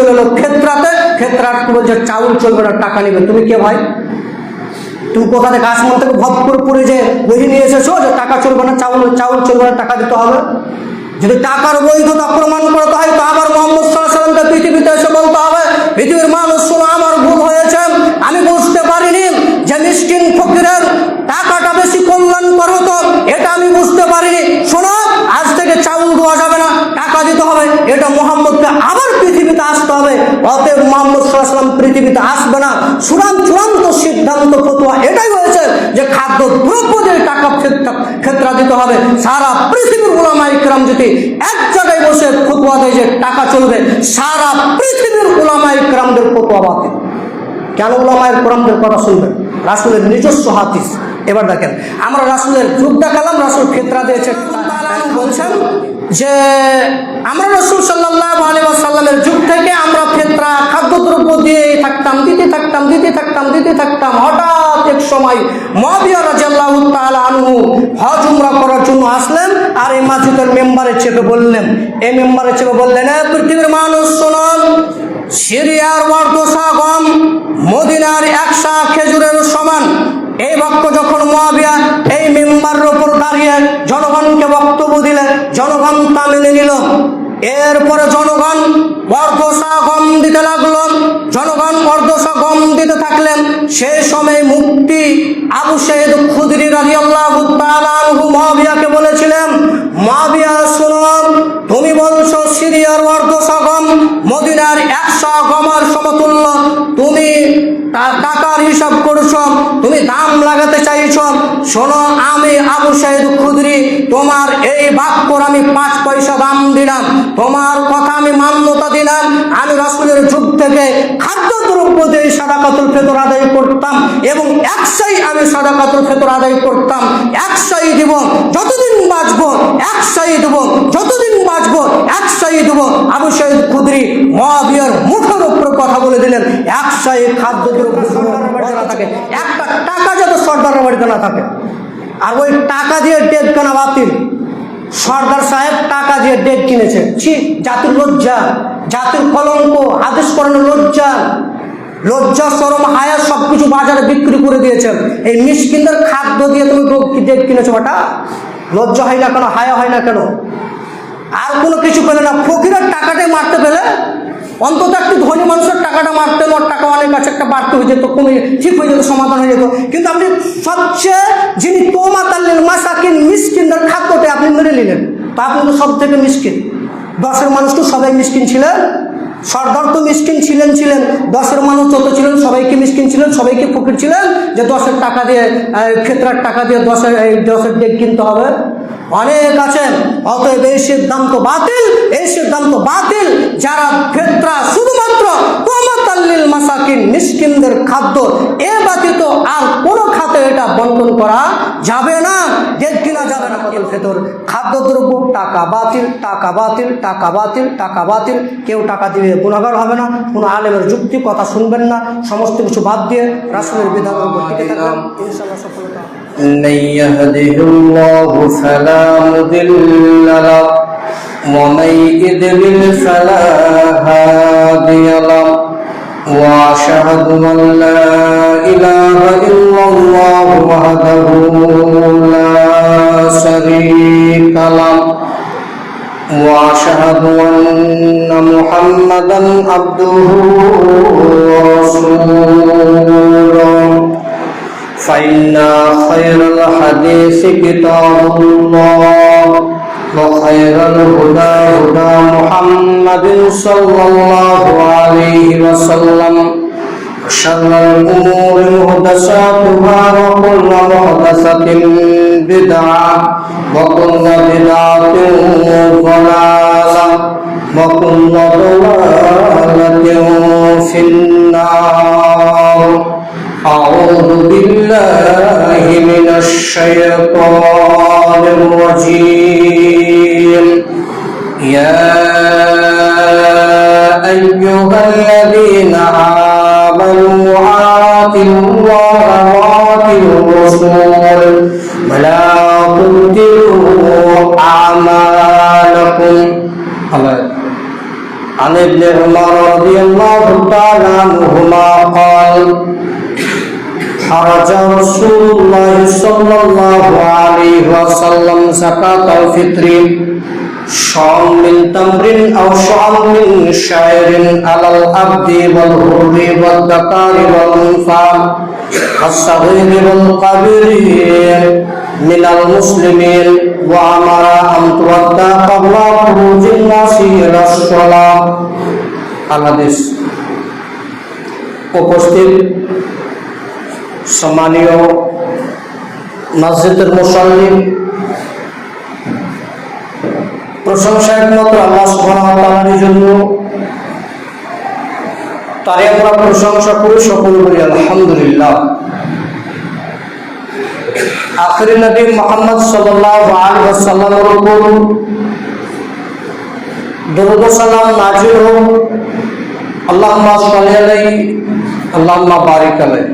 চলে এলো ক্ষেত্রাতে, ক্ষেত্রাট বলছে চাউল চলবে না, টাকা নেবে। তুমি কে ভাই? তুমি কোথা থেকে আসমান থেকে ভব করে পড়ে যে বই নিয়ে এসেছো যে টাকা চলবে না, চাউল চলবে না, টাকা দিতে হবে? যদি টাকার বৈধতা প্রমাণ করতে হয় তো আবার মোহাম্মদ সাল্লাল্লাহু আলাইহি ওয়াসাল্লামকে পৃথিবীতে এসে বলতে হবে, পৃথিবীর মানুষ শোনো, আমার ভুল হয়েছে, আমি বুঝতে পারিনি যে মিসকিন ফকিরের টাকাটা বেশি কল্যাণকর হতো, এটা আমি বুঝতে পারিনি। শোনো, আজ থেকে চাউল দেওয়া যাবে না, টাকা দিতে হবে। এটা মোহাম্মদকে আবার পৃথিবীতে আসতে হবে। অতএব মোহাম্মদ সাল্লাল্লাহু আলাইহি ওয়াসাল্লাম পৃথিবীতে আসবে না। চূড়ান্ত সিদ্ধান্ত ফতোয়া এটাই হয়েছে যে খাদ্য দ্রব্যদের টাকা ক্ষেত্রা দিতে হবে। সারা পৃথিবীর উলামায়ে কিরাম যদি এক জায়গায় বসে ফতোয়া দেয় যে টাকা চলবে, সারা পৃথিবীর উলামায়ে কিরামদের ফতোয়া বাতিল। কেন উলামায়ে কিরামদের কথা শুনবেন? রাসূলের নিজস্ব হাদিস। এবার দেখেন, আমরা রাসূলের যুগ দেখালাম, রাসূল ফিতরা দিয়েছে। বলছেন যে আমরা রাসূল সাল্লাল্লাহু আলাইহি ওয়াসাল্লামের যুগ থেকে আমরা ফিতরা খাদ্যদ্রব্য দিয়ে দিতে থাকতাম। হঠাৎ এক সময় মুআবিয়া রাদিয়াল্লাহু তাআলা আনহু হজ উমরা করার জন্য আসলেন, আর এই মসজিদের মেম্বারে চেপে বললেন, পৃথিবীর মানুষ শুনুন, সিরিয়ার বর্দশা গম মদিনার 100 খেজুরের সমান। এই বাক্য যখন মুআবিয়া এই মেম্বারের উপর দাঁড়িয়ে জনগণকে বক্তব্য দিলেন, জনগণ তা মেনে নিল। এরপরে জনগণ বর্দশা গম দিতে লাগলো, জনগণ বর্দশা গম দিতে থাকলেন। সেই সময় মুফতি আবু সাঈদ খুদরি রাদিয়াল্লাহু তাআলা আনহু মুআবিয়াকে বলেছিলেন, মুআবিয়া শুনুন, তুমি বলছো সিরিয়ার বর্দশা গম মদিনার 100 গমের সমতুল্য, তুমি টাকার হিসাব করছো, তুমি দাম লাগাতে চাইছো। শোনো, আমি আবু সাঈদ খুদরি তোমার এই বাক্যর আমি 5 পয়সা দাম দিলাম, তোমার কথা আমি মান্যতা দিলাম। আমি রাসূলের যুগ থেকে খাদ্যদ্রব্য দিয়ে সাদাকাতুল ফিতর আদায় করতাম এবং একসাই আমি সাদাকাতুল ফিতর আদায় করতাম, একসাই দিব যতদিন বাঁচবো, একসাই দেব যতদিন বাঁচবো, একসাই দেব। আবু সাঈদ খুদরি মুআবিয়ার মুখের উপর কথা বলে দিলেন, একসাই খাদ্যদ্রব্য সরকারের বাড়িতে না থাকে, একটা টাকা যাতে সরকারের বাড়িতে না থাকে। আর ওই টাকা দিয়ে ডেট কেনা বাতিল। সরদার সাহেব টাকা দিয়ে ডেট কিনেছে, ছি, জাতির লজ্জা, জাতির কলঙ্ক, আদেশ করানো লজ্জা শরম হায়া সবকিছু বাজারে বিক্রি করে দিয়েছেন। এই মিসকিনদের খাদ্য দিয়ে তুমি ডেট কিনেছো, ওটা লজ্জা হয় না কেন, হায়া হয় না কেন? আর কোনো কিছু পেলে না, ফকিরের টাকাটাই মারতে পেলে অন্তত একটি ধনী মানুষের টাকাটা মারতেন, ওর টাকা অনেক কাছে একটা বাড়তে হয়ে যেত, কমে ঠিক হয়ে যেত, সমাধান হয়ে যেত। কিন্তু আপনি সবচেয়ে যিনি তোমাতাল্লিল মাসাকিন মিসকিনদের খাদ্যটা আপনি মেরে নিলেন, তা আপনি তো সব থেকে মিসকিন। 10-এর মানুষ তো সবাই মিসকিন ছিলেন, সর্দার তো মিসকিন ছিলেন, 10-এর মানুষ যত ছিলেন সবাইকে মিসকিন ছিলেন, সবাইকে ফকির ছিলেন যে 10-এর টাকা দিয়ে ক্ষেত্রার টাকা দিয়ে 10-এর ডেক কিনতে হবে। অনেক আছেন। অতএব এই সিদ্ধান্ত বাতিল। যারা ফিতরা শুধুমাত্র তোমাতাল্লিল মাসাকিন মিসকিনদের খাদ্য, এ ব্যতীত আর কোনো খাতে এটা বন্টন করা যাবে না, ডেট কিনা যাবে না। ফিতর খাদ্যদ্রব্য টাকা বাতিল। কেউ টাকা দিবে গুনাহগার হবে না। কোনো আলেমের যুক্তি কথা শুনবেন না, সমস্ত কিছু বাদ দিয়ে রাসূলের বিধানের উপর টিকে থাকবেন, ইনশাআল্লাহ সফলতা। من يهده الله فلا مضل له ومن يضلل فلا هادي له وأشهد أن لا إله إلا الله وحده لا شريك له وأشهد أن محمدا عبده ورسوله فإن خير الحديث كتاب الله وخير الهدى هدى محمد صلى الله عليه وسلم وشر الأمور محدثاتها وكل محدثة بدعة وكل بدعة ضلالة وكل ضلالة في النار. أعوذ بالله من الشيطان الرجيم. يا أيها الذين آمنوا آتوا الله وآتوا الرسول ولا تبطلوا أعمالكم. عن ابن عمر رضي الله تعالى عنهما قال خرج رسول الله صلى الله عليه وسلم زكاة الفطر شعر من تمر أو شعر من شعير على العبد والحر والذكر والأنثى والصغير والكبير من المسلمين وأمر أن تؤدى قبل خروج الناس إلى الصلاة. الحديث. উপস্থিত সম্মানীয় মসজিদের মুসল্লি, প্রশংসা একমাত্র আল্লাহ সুবহানাহু ওয়া তাআলার জন্য। তারই আমরা প্রশংসা করি, সকল করি আলহামদুলিল্লাহ। আখিরি নবী মুহাম্মদ সাল্লাল্লাহু আলাইহি ওয়াসাল্লামের উপর দরুদ ও সালাম নাযিল হোক। আল্লাহুম্মা সাল্লি আলাইহি আল্লাহুম্মা বারিক আলাইহি।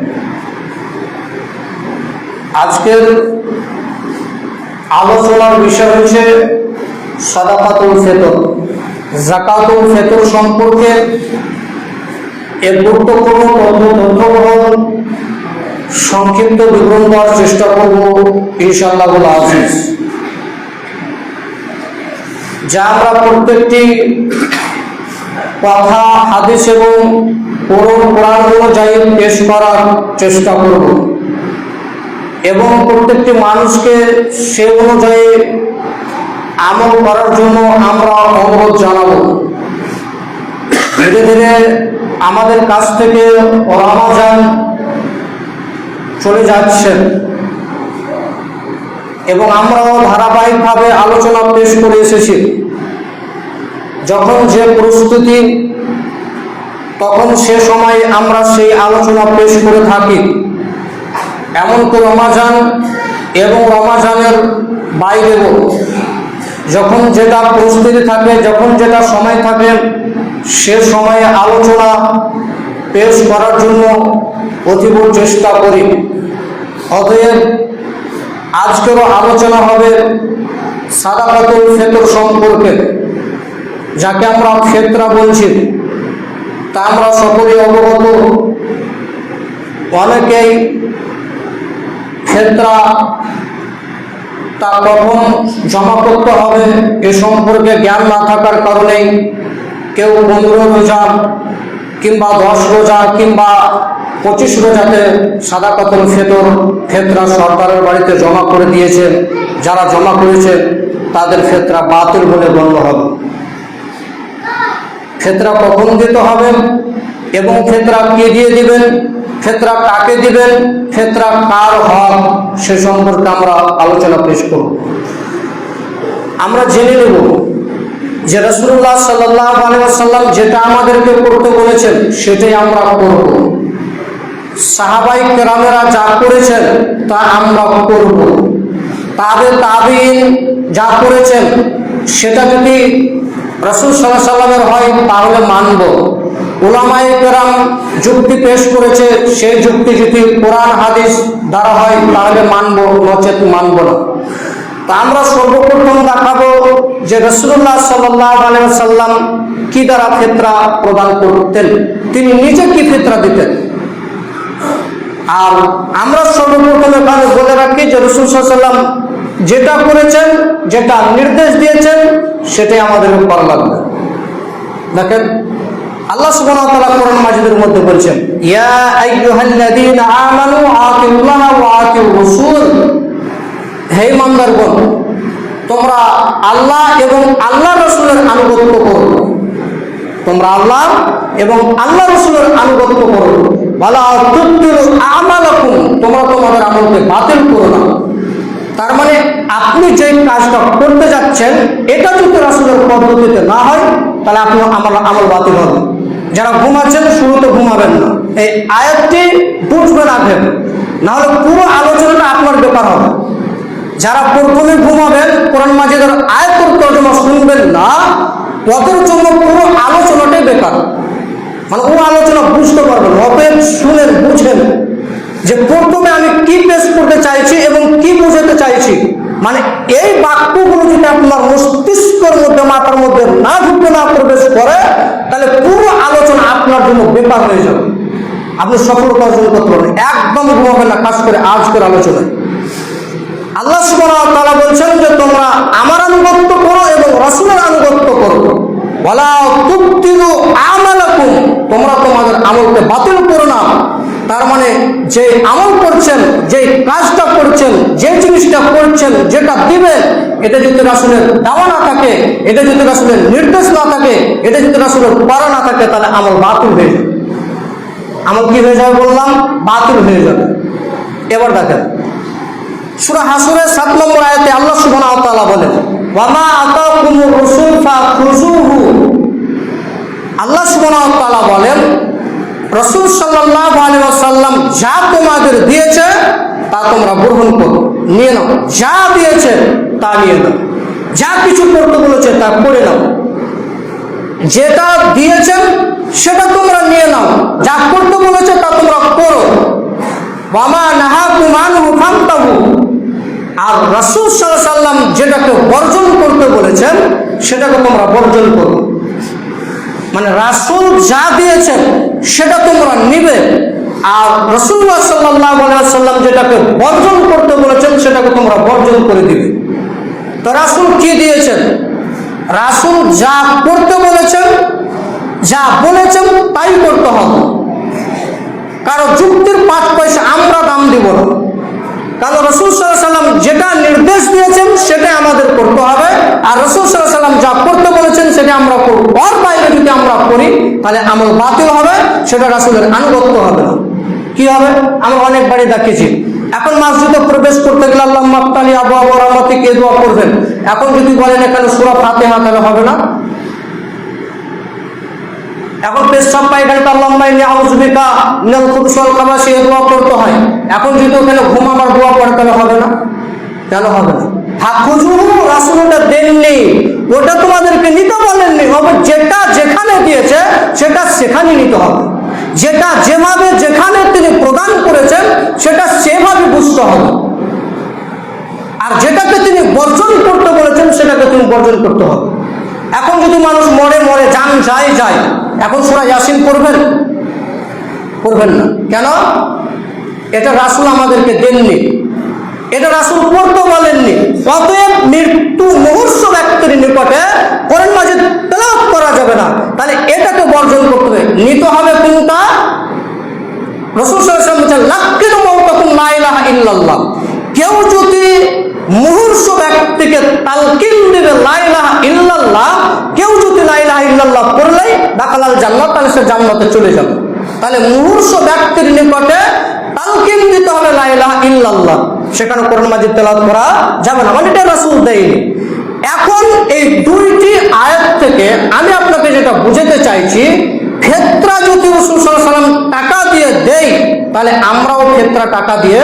আজকের আলোচনার বিষয় হচ্ছে সাদাকাতুল ফিতর, যাকাতুল ফিতর সম্পর্কে এর গুরুত্বপূর্ণ তথ্যবহুল সংক্ষিপ্ত বিবরণ দেওয়ার চেষ্টা করব ইনশাআল্লাহ আজিজ। যা আমরা প্রত্যেকটি কথা, হাদিস এবং কোরআন অনুযায়ী পেশ করার চেষ্টা করব এবং প্রত্যেকটি মানুষকে সে অনুযায়ী আমল করার জন্য আমরা অনুরোধ জানাবো। ধীরে ধীরে আমাদের কাছ থেকে রমাজান চলে যাচ্ছে এবং আমরাও ধারাবাহিকভাবে আলোচনা পেশ করে এসেছি। যখন যে প্রস্তুতি, তখন সে সময় আমরা সেই আলোচনা পেশ করে থাকি। এমনকি রমাজান এবং রমাজানের বাইরেও যখন যেটা প্রস্তুতি থাকে, যখন যেটা সময় থাকে, সে সময়ে আলোচনা পেশ করার জন্য অতীব চেষ্টা করি। অতএব আজকেরও আলোচনা হবে সাদাকাতুল ফিতর সম্পর্কে, যাকে আমরা ফিতরা বলছি। তা আমরা সকলেই অবগত। অনেকেই ফিতরা তা কখন জমা করতে হবে এ সম্পর্কে জ্ঞান না থাকার কারণেই কেউ 15 রোজা কিংবা 10 রোজা কিংবা 25 রোজাতে সাদাকাতুল ফিতরা সরকারের বাড়িতে জমা করে দিয়েছে। যারা জমা করেছে তাদের ফিতরা বাতিল বলে গণ্য হবে। ফিতরা কখন দিতে হবে এবং ফিতরা কে দিয়ে দিবেন, ফিতরা কাকে দিবেন, ফিতরা কার হক, সে সম্পর্কে আমরা আলোচনা পেশ করব। আমরা জেনে নেব যে রাসূলুল্লাহ সাল্লাল্লাহু আলাইহি ওয়াসাল্লাম যেটা আমাদেরকে করতে বলেছেন সেটাই আমরা করব। সাহাবায়ে কেরামেরা যা করেছেন তা আমরা করব। তাবেঈন যা করেছেন সেটা যদি রাসূল সাল্লাল্লাহু আলাইহি ওয়াসাল্লামের হয় তাহলে মানব। উলামায়ে কেরাম যুক্তি পেশ করেছে, সেই যুক্তি যদি কোরআন হাদিস দ্বারা হয় তাহলে মানব, নচেত মানব না। তা আমরা সর্বপ্রথম দেখাবো যে রাসূলুল্লাহ সাল্লাল্লাহু আলাইহি ওয়াসাল্লাম কি দ্বারা ফিতরা প্রদান করতেন, তিনি নিজে কি ফিতরা দিতেন। আর আমরা সর্বপ্রথম এখানে বলে রাখি যে রাসূল সাল্লাল্লাহু আলাইহি ওয়াসাল্লাম যেটা করেছেন, যেটা নির্দেশ দিয়েছেন, সেটাই আমাদের করা লাগবে। দেখেন আল্লাহ সুবহানাহু ওয়া তাআলা কোরআন মাজিদের মধ্যে বলছেন, ইয়া আইয়ুহাল্লাযীনা আমানু আতিউল্লাহ ওয়া আতিউর রাসূল। হে ইমানদারগণ, তোমরা আল্লাহ এবং আল্লাহ রাসূলের আনুগত্য করো। তোমরা আল্লাহ এবং আল্লাহ রাসূলের আনুগত্য করো। ওয়ালা তুবতিলু আমালাকুম, তোমরা তোমাদের আমলকে বাতিল করো না। তার মানে আপনি যে কাজটা করতে যাচ্ছেন এটা যদি রাসূলের পদ্ধতিতে না হয় তাহলে আপনার আমল বাতিল হবে। যারা ঘুমাচ্ছেন শুরুতে ঘুমাবেন না, এই আয়াতটি বুঝবেন আগে, না হলে পুরো আলোচনাটা আপনার বেকার হবে। যারা প্রথমে ঘুমাবেন, কোরআন মাজিদের আয়াতের তর্জমা শুনবেন না, ওদের জন্য পুরো আলোচনাটাই বেকার। মানে ও আলোচনা বুঝতে পারবেন। অতএব শুনেন, বুঝেন যে প্রথমে আমি কি পেশ করতে চাইছি এবং কি বোঝাতে চাইছি, মানে এই বাক্যগুলো যদি আপনার মস্তিষ্কের মধ্যে, মাথার মধ্যে না ঢুকে, না প্রবেশ করে, তাহলে পুরো আলোচনা আপনার জন্য বেকার হয়ে যাবে, আপনি সফলতা অর্জন করতে পারবেন, একদম ঘুমাবেন না। খাস করে আজকের আলোচনায় আল্লাহ সুবহানাহু ওয়া তাআলা বলছেন যে তোমরা আমার আনুগত্য করো এবং রাসূলের আনুগত্য করো। ওয়ালা তুবতিলু আমালাকুম, তোমরা তোমাদের আমলকে বাতিল করো না। তার মানে যে আমল করছেন, যে কাজটা করছেন, যে জিনিসটা করছেন, যেটা দিবেন, এটা যদি রাসূলের দেওয়া না থাকে, এটা যদি রাসূলের নির্দেশ না থাকে, এটা যদি রাসূলের করা না থাকে, তাহলে আমল বাতিল হয়ে যাবে। আমল কি হয়ে যাবে বললাম? বাতিল হয়ে যাবে। এবার দেখেন সূরা হাসরের 7 নম্বর আয়াতে আল্লাহ সুবহানাহু ওয়া তাআলা বলেন, ওয়া মা আতাকুমুর রাসূল ফাখুযুহু। আল্লাহ সুবহানাহু ওয়া তাআলা বলেন, রাসূল সাল্লাল্লাহু আলাইহি ওয়াসাল্লাম যা তোমাদের দিয়েছে তা তোমরা গ্রহণ করো, নিয়ে নাও। যা দিয়েছে তা নিয়ে নাও, যা কিছু করতে বলেছে তা করে নাও। যেটা দিয়েছেন সেটা তোমরা নিয়ে নাও, যা করতে বলেছে তা তোমরা করো। ওয়া মা নাহাকুম আনহু ফান্তাহু। আর রাসূল সাল্লাল্লাহু আলাইহি ওয়াসাল্লাম যেটাকে বর্জন করতে বলেছেন সেটাকে তোমরা বর্জন করো। মানে রাসূল যা দিয়েছেন সেটা তোমরা নিবে, আর রাসূলুল্লাহ সাল্লাল্লাহু আলাইহি ওয়াসাল্লাম যেটাকে বর্জন করতে বলেছেন সেটাকে তোমরা বর্জন করে দিবে। তো রাসূল কি দিয়েছেন? রাসূল যা করতে বলেছেন, যা বলেছেন তাই করতে হবে। কারো যুক্তির 5 পয়সা আমরা দাম দিব না। কারণ রাসূল সাল্লাল্লাহু আলাইহি ওয়াসাল্লাম যেটা নির্দেশ দিয়েছেন সেটা আমাদের করতে হবে, আর রাসূল সাল্লাল্লাহু আলাইহি ওয়াসাল্লাম যা করতে বলেছেন সেটা আমরা করব। ওর বাইরে যদি আমরা করি তাহলে আমল বাতিল হবে, সেটা রাসূলের আনুগত্য হবে না। কি হবে? আমরা অনেক বাড়ি দেখেছি, এখন মসজিদে প্রবেশ করতে গেলে আল্লাহুম্মা আফতালি আবওয়াব রাহমাতিক এই দোয়া করবেন। এখন যদি বলেন এখানে সূরা ফাতিহা, তাহলে হবে না। এখন পেশাব পায়খানা আল্লাহুম্মা ইন্নী আউযু বিকা মিনাল খুবুসি ওয়াল খাবাসি এই দোয়া করতে হয়। এখন যদি ওখানে ঘুমাবার দোয়া পড়ে তাহলে হবে না। কেন হবে না? ফাখুযুহু, রাসূলটা দেননি, ওটা তোমাদেরকে নিতে বলেননি। হবে যেটা যেখানে দিয়েছে সেটা সেখানে নিতে হবে, যেটা যেভাবে যেখানে তিনি প্রদান করেছেন সেটা সেভাবে বুঝতে হবে, আর যেটাকে তিনি বর্জন করতে বলেছেন সেটাকে তুমি বর্জন করতে হবে। এখন যদি মানুষ মরে মরে জান যায়, এখন সূরা ইয়াসিন পড়বেন? পড়বেন না। কেন? এটা রাসূল আমাদেরকে দেননি, এটা রাসূল পড়তে বলেননি। অতএব মৃত্যু মুহূর্ত ব্যক্তির নিকটে কোরআন মাজিদ তেলাওয়াত করা যাবে না। তাহলে এটাকে বর্জন করতে হবে। নিতে হবে কোনটা? রাসূল সাল্লাল্লাহু আলাইহি ওয়াসাল্লাম বলেছেন, লাক্কিনু মাউতাকুম লা ইলাহা ইল্লাল্লাহ। কেউ যদি মুহূর্ত ব্যক্তিকে তালকিন দিবে লা ইলাহা ইল্লাল্লাহ, কেউ যদি লা ইলাহা ইল্লাল্লাহ পড়লেই দাখালাল জান্নাত, তাহলে সে জান্নাতে চলে যাবে। তাহলে মুহূর্ত ব্যক্তির নিকটে তালকিন দিতে হবে লা ইলাহা ইল্লাল্লাহ, সেখানে কোরআন মাজিদ তেলাওয়াত করা যাবে না। মানে এটা রাসূল দেয়নি। এখন এই দুইটি আয়াত থেকে আমি আপনাকে যেটা বুঝাতে চাইছি, ফেতরা যদি রাসূল সাল্লাল্লাহু আলাইহি ওয়াসাল্লাম টাকা দিয়ে দেই তাহলে আমরাও ফেতরা টাকা দিয়ে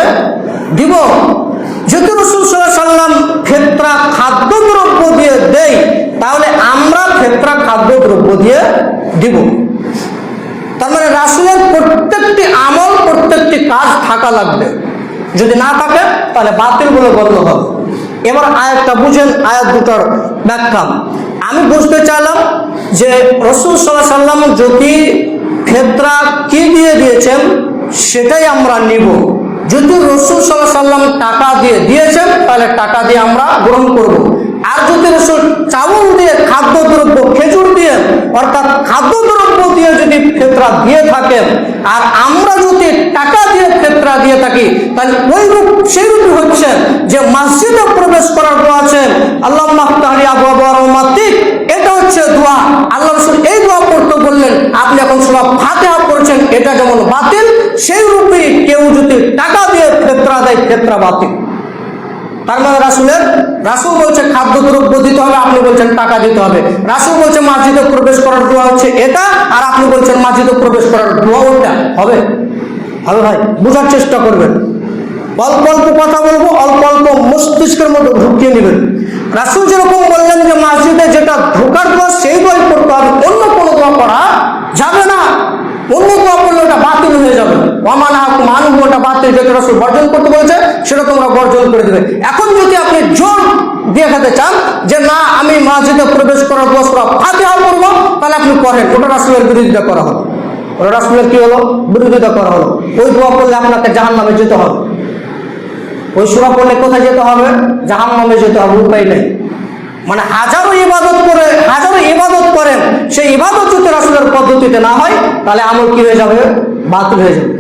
দিব। যদি রাসূল সাল্লাল্লাহু আলাইহি ওয়াসাল্লাম ফেতরা খাদ্যদ্রব্য দিয়ে দেই তাহলে আমরা ফেতরা খাদ্যদ্রব্য দিয়ে দিব। তার মানে রাসূলের প্রত্যেকটি আমল, প্রত্যেকটি কাজ থাকা লাগবে। যদি না থাকে তাহলে বাতিল বলে গণ্য হবে। এবার আয়াতটা বুঝেন, আয়াত দুটোর ব্যাখ্যা আমি বুঝতে চাইলাম যে রাসূল সাল্লাল্লাহু আলাইহি ওয়াসাল্লাম যদি ফেতরা কি দিয়ে দিয়েছেন সেটাই আমরা নিব। যদি রাসূল সাল্লাল্লাহু আলাইহি ওয়াসাল্লাম টাকা দিয়ে দিয়েছেন তাহলে টাকা দিয়ে আমরা গ্রহণ করব। আর যদি রাসূল চাউল দিয়ে, খাদ্যদ্রব্য, খেজুর দিয়ে, অর্থাৎ খাদ্যদ্রব্য দিয়ে যদি ফেতরা দিয়ে থাকেন আর আমরা যদি টাকা দিয়ে ফেতরা দিয়ে থাকি তাহলে ওই রূপ সেই রূপই হচ্ছে যে মসজিদে প্রবেশ করার দোয়া আছে আল্লাহুম্মা আফতালি আবওয়াব রাহমাতিক, এটা হচ্ছে দোয়া। আল্লাহ রাসূল এই দোয়া করতে বললেন, আপনি এখন সূরা ফাতিহা পড়ছেন, এটা যেমন বাতিল সেই রূপেই কেউ যদি টাকা দিয়ে ফেতরা দেয় ফেতরা বাতিল। তার মানে রাসূল বলছে খাদ্যদ্রব্য দিতে হবে, আপনি বলছেন টাকা দিতে হবে। রাসূল বলছে মসজিদে প্রবেশ করার দোয়া হচ্ছে এটা, আর আপনি বলছেন মসজিদে প্রবেশ করার দোয়া ওটা। হবে? হবে ভাই, বোঝার চেষ্টা করবেন। অল্প অল্প কথা বলবো, অল্প অল্প মস্তিষ্কের মধ্যে ঢুকিয়ে নেবেন। রাসূল যেরকম বললেন যে মসজিদে যেটা ঢোকার দোয়া সেই দোয়াই করতে হবে, অন্য কোনো দোয়া করা যাবে না। অন্য দোয়া করলে ওটা বাতিল হয়ে যাবে। ওয়ামানহাকুম আনহু, ওটা বাতিল, যেটা রাসূল বর্জন করতে বলেছে সেটা তোমরা বর্জন করে দেবে। এখন যদি আপনি জোর দিয়ে খেতে চান যে না আমি মসজিদে প্রবেশ করার পর সূরা ফাতিহা পড়ব, তাহলে আপনি পড়েন, ওটা রাসূলের বিরোধিতা করা হলো, ওটা রাসূলের কি হলো, বিরোধিতা করা হলো। ওই দোয়া পড়লে আপনাকে জাহান্নামে যেতে হবে, ওই সূরা পড়লে কোথায় যেতে হবে, জাহান্নামে যেতে হবে, উপায় নেই। মানে হাজারো ইবাদত করেন, সেই ইবাদত যদি রাসূলের পদ্ধতিতে না হয় তাহলে আমল কি হয়ে যাবে, বাতিল হয়ে যাবে।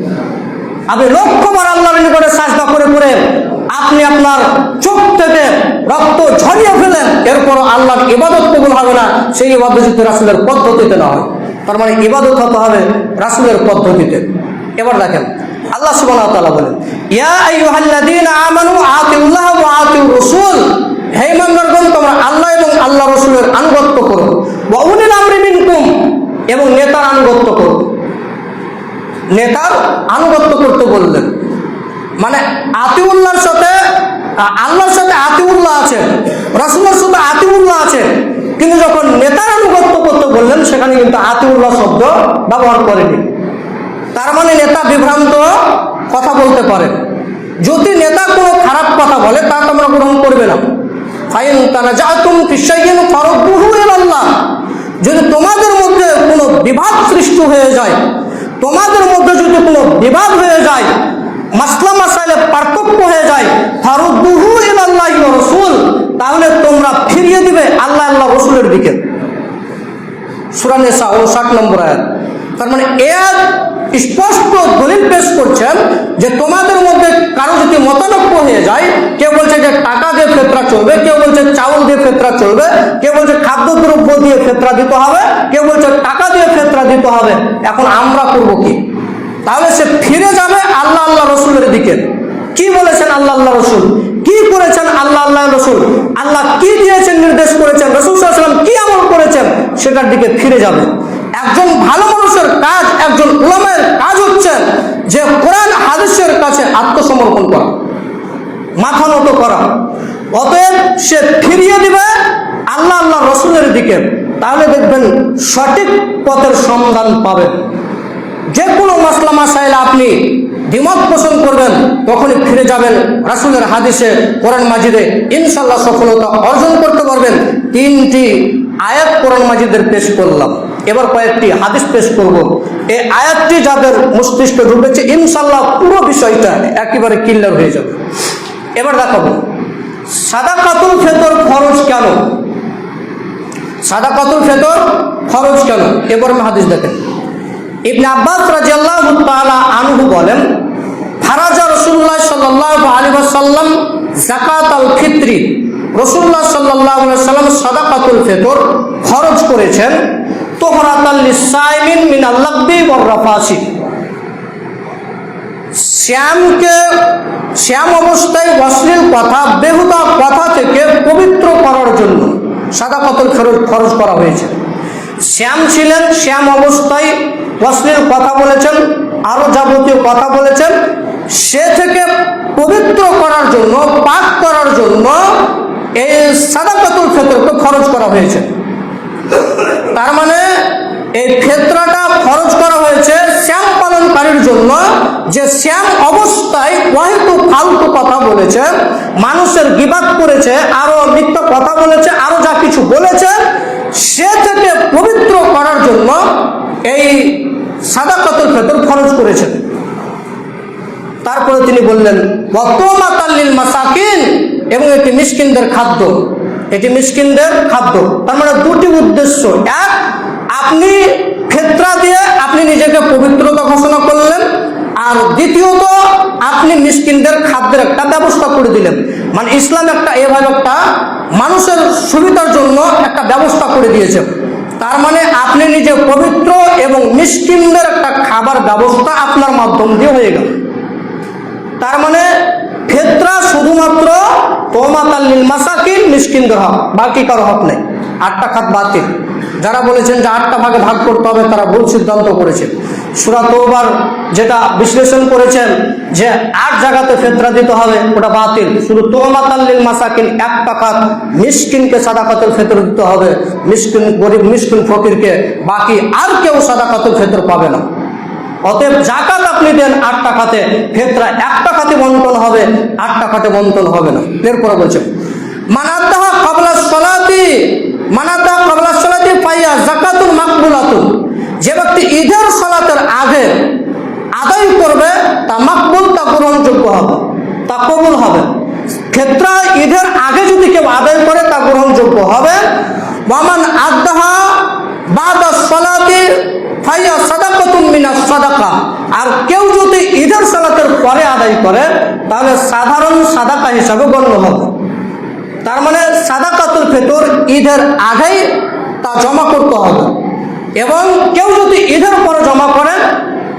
আপনি লক্ষ্যবার আল্লাহর নিকটে সাজদা করে করে আপনি আপনার চোখ থেকে রক্ত ঝরিয়ে ফেলেন, এরপর আল্লাহর ইবাদত কবুল হবে না, সেই ইবাদত যদি রাসূলের পদ্ধতিতে না হয়। তার মানে ইবাদত হতে হবে রাসূলের পদ্ধতিতে। এবার দেখেন আল্লাহ সুবহানাহু ওয়া তাআলা বলেন, ইয়া আইয়ুহাল্লাযীনা আমানু আতিউল্লাহ ওয়া আতিউর রাসূল, হে ঈমানদারগণ তোমরা আল্লাহ এবং আল্লাহ রাসূলের আনুগত্য করো, ওয়া উলিল আমরি মিনকুম, এবং নেতার আনুগত্য করো। নেতার আনুগত্য করতে বললেন, মানে আতিউল্লাহর সাথে আল্লাহর সাথে আতিউল্লাহ আছে, রাসূলের সাথে আতিউল্লাহ আছে, কিন্তু যখন নেতার আনুগত্য করতে বললেন সেখানে কিন্তু আতিউল্লাহ শব্দ ব্যবহার করেনি। তার মানে নেতা বিভ্রান্ত কথা বলতে পারে, যদি নেতা কোনো খারাপ কথা বলে তা তোমরা গ্রহণ করবে না। ফাইন তানাজাতুম ফি শাইইন ফারুদ্দুহু ইলাল্লাহ, যদি তোমাদের মধ্যে কোনো বিবাদ সৃষ্টি হয়ে যায়, তোমাদের মধ্যে যদি কোনো বিবাদ হয়ে যায়, মাসলা মাসাইলে পার্থক্য হয়ে যায়, ফারুদ্দুহু ইলাল্লাহি ওয়া রাসূল, তাহলে তোমরা ফিরিয়ে দিবে আল্লাহ আল্লাহ রাসূলের দিকে। সূরা নিসা 59 নম্বর আয়াত। তার মানে এর স্পষ্ট দলিল পেশ করছেন যে তোমাদের মধ্যে কারো যদি মতানৈক্য হয়ে যায়, কেউ বলছে যে টাকা দিয়ে ফিতরা চলবে, কেউ বলছে চাউল দিয়ে ফিতরা চলবে, কেউ বলছে খাদ্যদ্রব্য দিয়ে ফিতরা দিতে হবে, কেউ বলছে টাকা দিয়ে ফিতরা দিতে হবে, এখন আমরা করব কি? তাহলে সে ফিরে যাবে আল্লাহ আল্লাহ রসুলের দিকে। কি বলেছেন আল্লাহ আল্লাহ রসুল, কি করেছেন আল্লাহ আল্লাহ রসুল, আল্লাহ কি দিয়েছেন, নির্দেশ করেছেন, রাসূল সাল্লাল্লাহু আলাইহি ওয়াসাল্লাম কি আমল করেছেন, সেটার দিকে ফিরে যাবে। একজন ভালো মানুষের কাজ, একজন উলামার কাজ হচ্ছে যে কোরআন হাদিসের কাছে আত্মসমর্পণ করা, মাথা নত করা। অতএব সে ফিরিয়ে দিবে আল্লাহ আল্লাহ রসুলের দিকে, তাহলে দেখবেন সঠিক পথের সন্ধান পাবেন। যে কোনো মাসলা মাসাইলে আপনি দ্বিমত পোষণ করবেন, তখনই ফিরে যাবেন রাসূলের হাদিসে, কোরআন মাজিদে, ইনশাআল্লাহ সফলতা অর্জন করতে পারবেন। 3টি আয়াত কোরআন মাজিদের পেশ করলাম, এবার কয়েকটি হাদিস পেশ করব। এই আয়াতটি যাদের মস্তিষ্কে ঢুকেছে ইনশাআল্লাহ পুরো বিষয়টা একেবারে ক্লিয়ার হয়ে যাবে। এবার দেখাবো সাদাকাতুল ফিতর ফরজ কেন, সাদাকাতুল ফিতর ফরজ কেন। এবার হাদিস দেখেন, ইবনে আব্বাস রাদিয়াল্লাহু তাআলা আনহু বলেন, ফারাজা রাসূলুল্লাহ সাল্লাল্লাহু আলাইহি ওয়াসাল্লাম যাকাতাল ফিতরি, রাসূলুল্লাহ সাল্লাল্লাহু আলাইহি ওয়াসাল্লাম সাদাকাতুল ফিতর ফরজ করেছেন, তুহরাতাল লিসাইমিন মিনাল লাগবি ওয়ার রাফাসি, শ্যাম অবস্থায় অশ্লীল কথা, বেহুদা কথা থেকে পবিত্র করার জন্য সাদাকাতুল ফিতর ফরজ করা হয়েছে। শ্যাম ছিলেন, শ্যাম অবস্থায় অশ্লীল কথা বলেছেন, আরো যাবতীয় কথা বলেছেন, সে থেকে পবিত্র করার জন্য, পাক করার জন্য এই সাদাকাতুল ফিতরকে ফরজ করা হয়েছে। তার মানে এই ফিতরাটা ফরজ করা হয়েছে শ্যাম পালনকারীর জন্য, যে শ্যাম অবস্থায় হয়তো ফালতু কথা বলেছে, মানুষের গীবাত করেছে, আরো মিথ্যা কথা বলেছে, আরো যা কিছু বলেছে, সে থেকে পবিত্র করার জন্য এই সাদাকাতুল ফিতর ফরজ করেছেন। তারপরে তিনি বললেন ওয়াতুমাতাল লিল মাসাকিন, এবং এটি মিসকিনদের খাদ্য, এটি মিসকিনদের খাদ্য। তার মানে দুটি উদ্দেশ্য, এক আপনি ফিতরা দিয়ে আপনি নিজেকে পবিত্রতা ঘোষণা করলেন, আর দ্বিতীয়ত আপনি মিসকিনদের খাদ্যের একটা ব্যবস্থা করে দিলেন। মানে ইসলাম একটা এভাবে একটা মানুষের সুবিধার জন্য একটা ব্যবস্থা করে দিয়েছে। তার মানে আপনি নিজে পবিত্র এবং মিসকিনদের একটা খাবার ব্যবস্থা আপনার মাধ্যম দিয়ে হয়ে গেল। তার মানে ফিতরা শুধুমাত্র তুহরাতাল লিল মাসাকিন, মিসকিনদের হক, বাকি কারো হক নেই। 8টা খাত বাতিল। যারা বলেছেন যে 8টা ভাগে ভাগ করতে হবে তারা ভুল সিদ্ধান্ত করেছেন। সূরা তওবার যেটা বিশ্লেষণ করেছেন যে 8 জায়গাতে ফিতরা দিতে হবে, ওটা বাতিল। শুধু তুহরাতাল লিল মাসাকিন 1টা খাত, মিসকিনকে সাদাকাতুল ফিতর দিতে হবে, মিসকিন গরিব মিসকিন ফকিরকে, বাকি আর কেউ সাদাকাতুল ফিতর পাবে না। অতএব জাকাত আপনি দেন 8 টাকাতে, ফিতরা 1 টাকাতে বন্টন হবে, 8 টাকাতে বন্টন হবে না। এরপরে বলছে মানাদাহা ক্বাবলা সালাতি ফাইয়া যাকাতুন মাকবুলাতুন, যে ব্যক্তি ঈদের সালাতের আগে আদায় করবে তা মাকবুল, তা গ্রহণযোগ্য হবে, তা কবুল হবে। ফিতরা ঈদের আগে যদি কেউ আদায় করে তা গ্রহণযোগ্য হবে। ওয়ামান আদাহা বাদা সালাতি ফাইয়া সাদাকাতুন মিনাস সাদাকা, আর কেউ যদি ঈদের সালাতের পরে আদায় করে তাহলে সাধারণ সাদাকা হিসাবে গণ্য হবে। তার মানে সাদাকাতুল ফিতর ঈদের আগেই তা জমা করতে হবে, এবং কেউ যদি ঈদের পরে জমা করে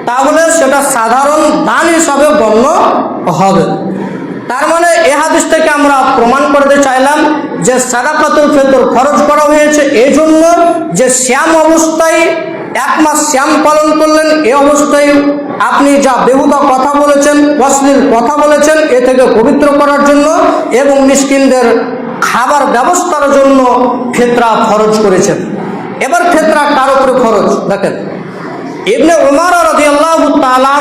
তাহলে সেটা সাধারণ দান হিসাবে গণ্য হবে। তার মানে এই হাদিস থেকে আমরা প্রমাণ করতে চাইলাম যে সাদাকাতুল ফিতর খরচ করা হয়েছে এই জন্য যে শ্যাম অবস্থায় 1 মাস শ্যাম পালন করলেন, এই অবস্থায় আপনি যা বেহুদা কথা বলেছেন, অশ্লীল কথা বলেছেন, এ থেকে পবিত্র করার জন্য এবং মিসকিনদের খাবার ব্যবস্থার জন্য ফিতরা খরচ করেছেন। এবার ফিতরা কার উপরে খরচ দেখেন। ইবনে উমর রাদিয়াল্লাহু তাআলা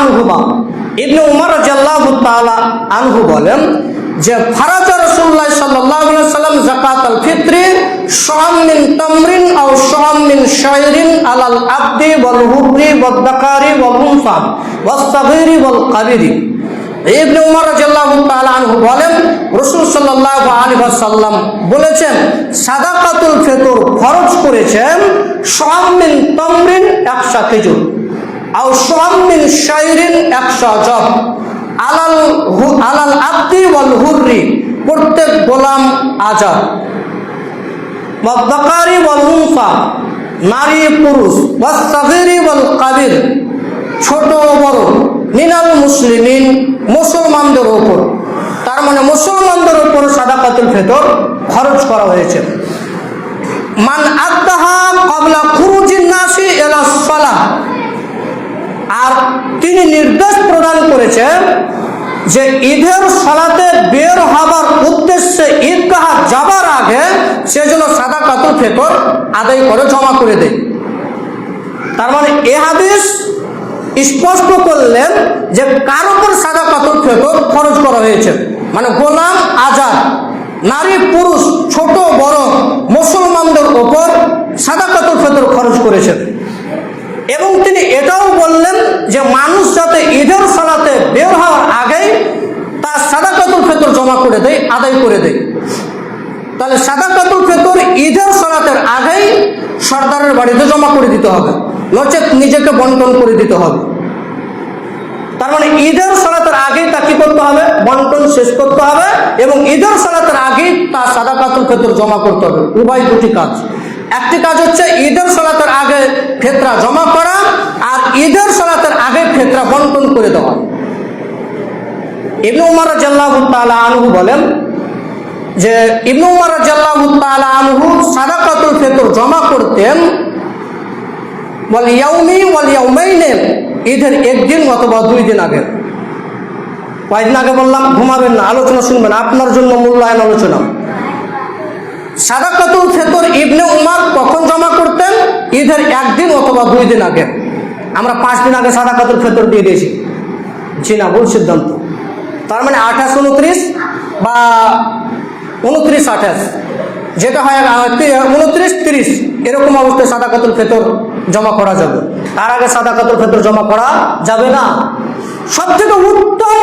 আনহু বলেন যে ফারাজা রাসূলুল্লাহ সাল্লাল্লাহু আলাইহি ওয়াসাল্লাম যাকাতুল ফিত্রি শাম মিন তামরিন আও শাম মিন শাইরিন আলাল আবদি ওয়াল হুররি ওয়াদ দাকারি ওয়াল উনসা ওয়াস সাগীরি ওয়াল কাবীরি। ইবনে উমর রাদিয়াল্লাহু তাআলা আনহু বলেন রাসূল সাল্লাল্লাহু আলাইহি ওয়াসাল্লাম বলেছেন সাদাকাতুল ফিতর খরচ করেছেন শাম মিন তামরিন 100 খেজুর, আও শাম মিন শাইরিন 100 জব, আলাল আবদি ওয়াল হুররি প্রত্যেক গোলাম আজাদ, ওয়াদ দাকারি ওয়াল উনসা নারী পুরুষ, ওয়াস সাগীরি ওয়াল কাবীর ছোট বড়, মিনাল মুসলিমিন মুসলমানদের উপর। তার মানে মুসলমানদের উপর সাদাকাতুল ফিতর খরচ করা হয়েছে। মান আদাহা ক্বাবলা খুরুজিন নাসি ইলা সালাহ, আর তিনি নির্দেশ প্রদান করেছেন যে ঈদের সালাতে বের হবার উদ্দেশ্যে ঈদগাহ যাবার আগে সে যেন সাদাকাতুল ফিতর আদায় করে জমা করে দেয়। তার মানে এই হাদিস স্পষ্ট করলেন যে কার উপর সাদাকাতুল ফিতর খরচ করা হয়েছে, মানে গোলাম আজাদ, নারী পুরুষ, ছোট বড় মুসলমানদের উপর সাদাকাতুল ফিতর খরচ করেছেন। এবং তিনি এটাও বললেন যে মানুষ যাতে ঈদের সালাতে বের হওয়ার আগেই তার সাদাকাতুল ফিতর জমা করে দেয়, আদায় করে দেয়। তাহলে সাদাকাতুল ফিতর ঈদের সালাতের আগেই সর্দারের বাড়িতে জমা করে দিতে হবে, নচেত নিজেকে বন্টন করে দিতে হবে। তার মানে ঈদের সালাতের আগেই তা কি করতে হবে, বন্টন শেষ করতে হবে, এবং ঈদের সালাতের আগেই তার সাদাকাতুল ফিতর জমা করতে হবে। উভয় দুটি কাজ। একটি কাজ হচ্ছে ঈদের সালাতের আগে ফিতরা জমা করা, আর ঈদের সালাতের আগে ফিতরা বন্টন করে দেওয়া। ইবনে উমর রাদিয়াল্লাহু তাআলা আনহু বলেন যে ইবনে উমর রাদিয়াল্লাহু তাআলা আনহু সাদাকাতুল ফিতর জমা করতেন ওয়াল ইয়াউমি ওয়াল ইয়াউমাইনি, ঈদের 1 দিন অথবা 2 দিন আগে। কয়েকদিন আগে বললাম ঘুমাবেন না, আলোচনা শুনবেন, আপনার জন্য মূল্যায়ন আলোচনা। সাদাকাতুল ফিতর ইবনে উমর কখন জমা করতেন? ঈদের 1 দিন অথবা 2 দিন আগে। আমরা 5 দিন আগে সাদাকাতুল ফিতর দিয়ে দিয়েছি, জি না, ভুল সিদ্ধান্ত। তার মানে 28, 29 বা 29, 28, যেটা হয় 29, 30 এরকম অবস্থায় সাদাকাতুল ফিতর জমা করা যাবে। তার আগে সাদাকাতুল ফিতর জমা করা যাবে না। সবথেকে উত্তম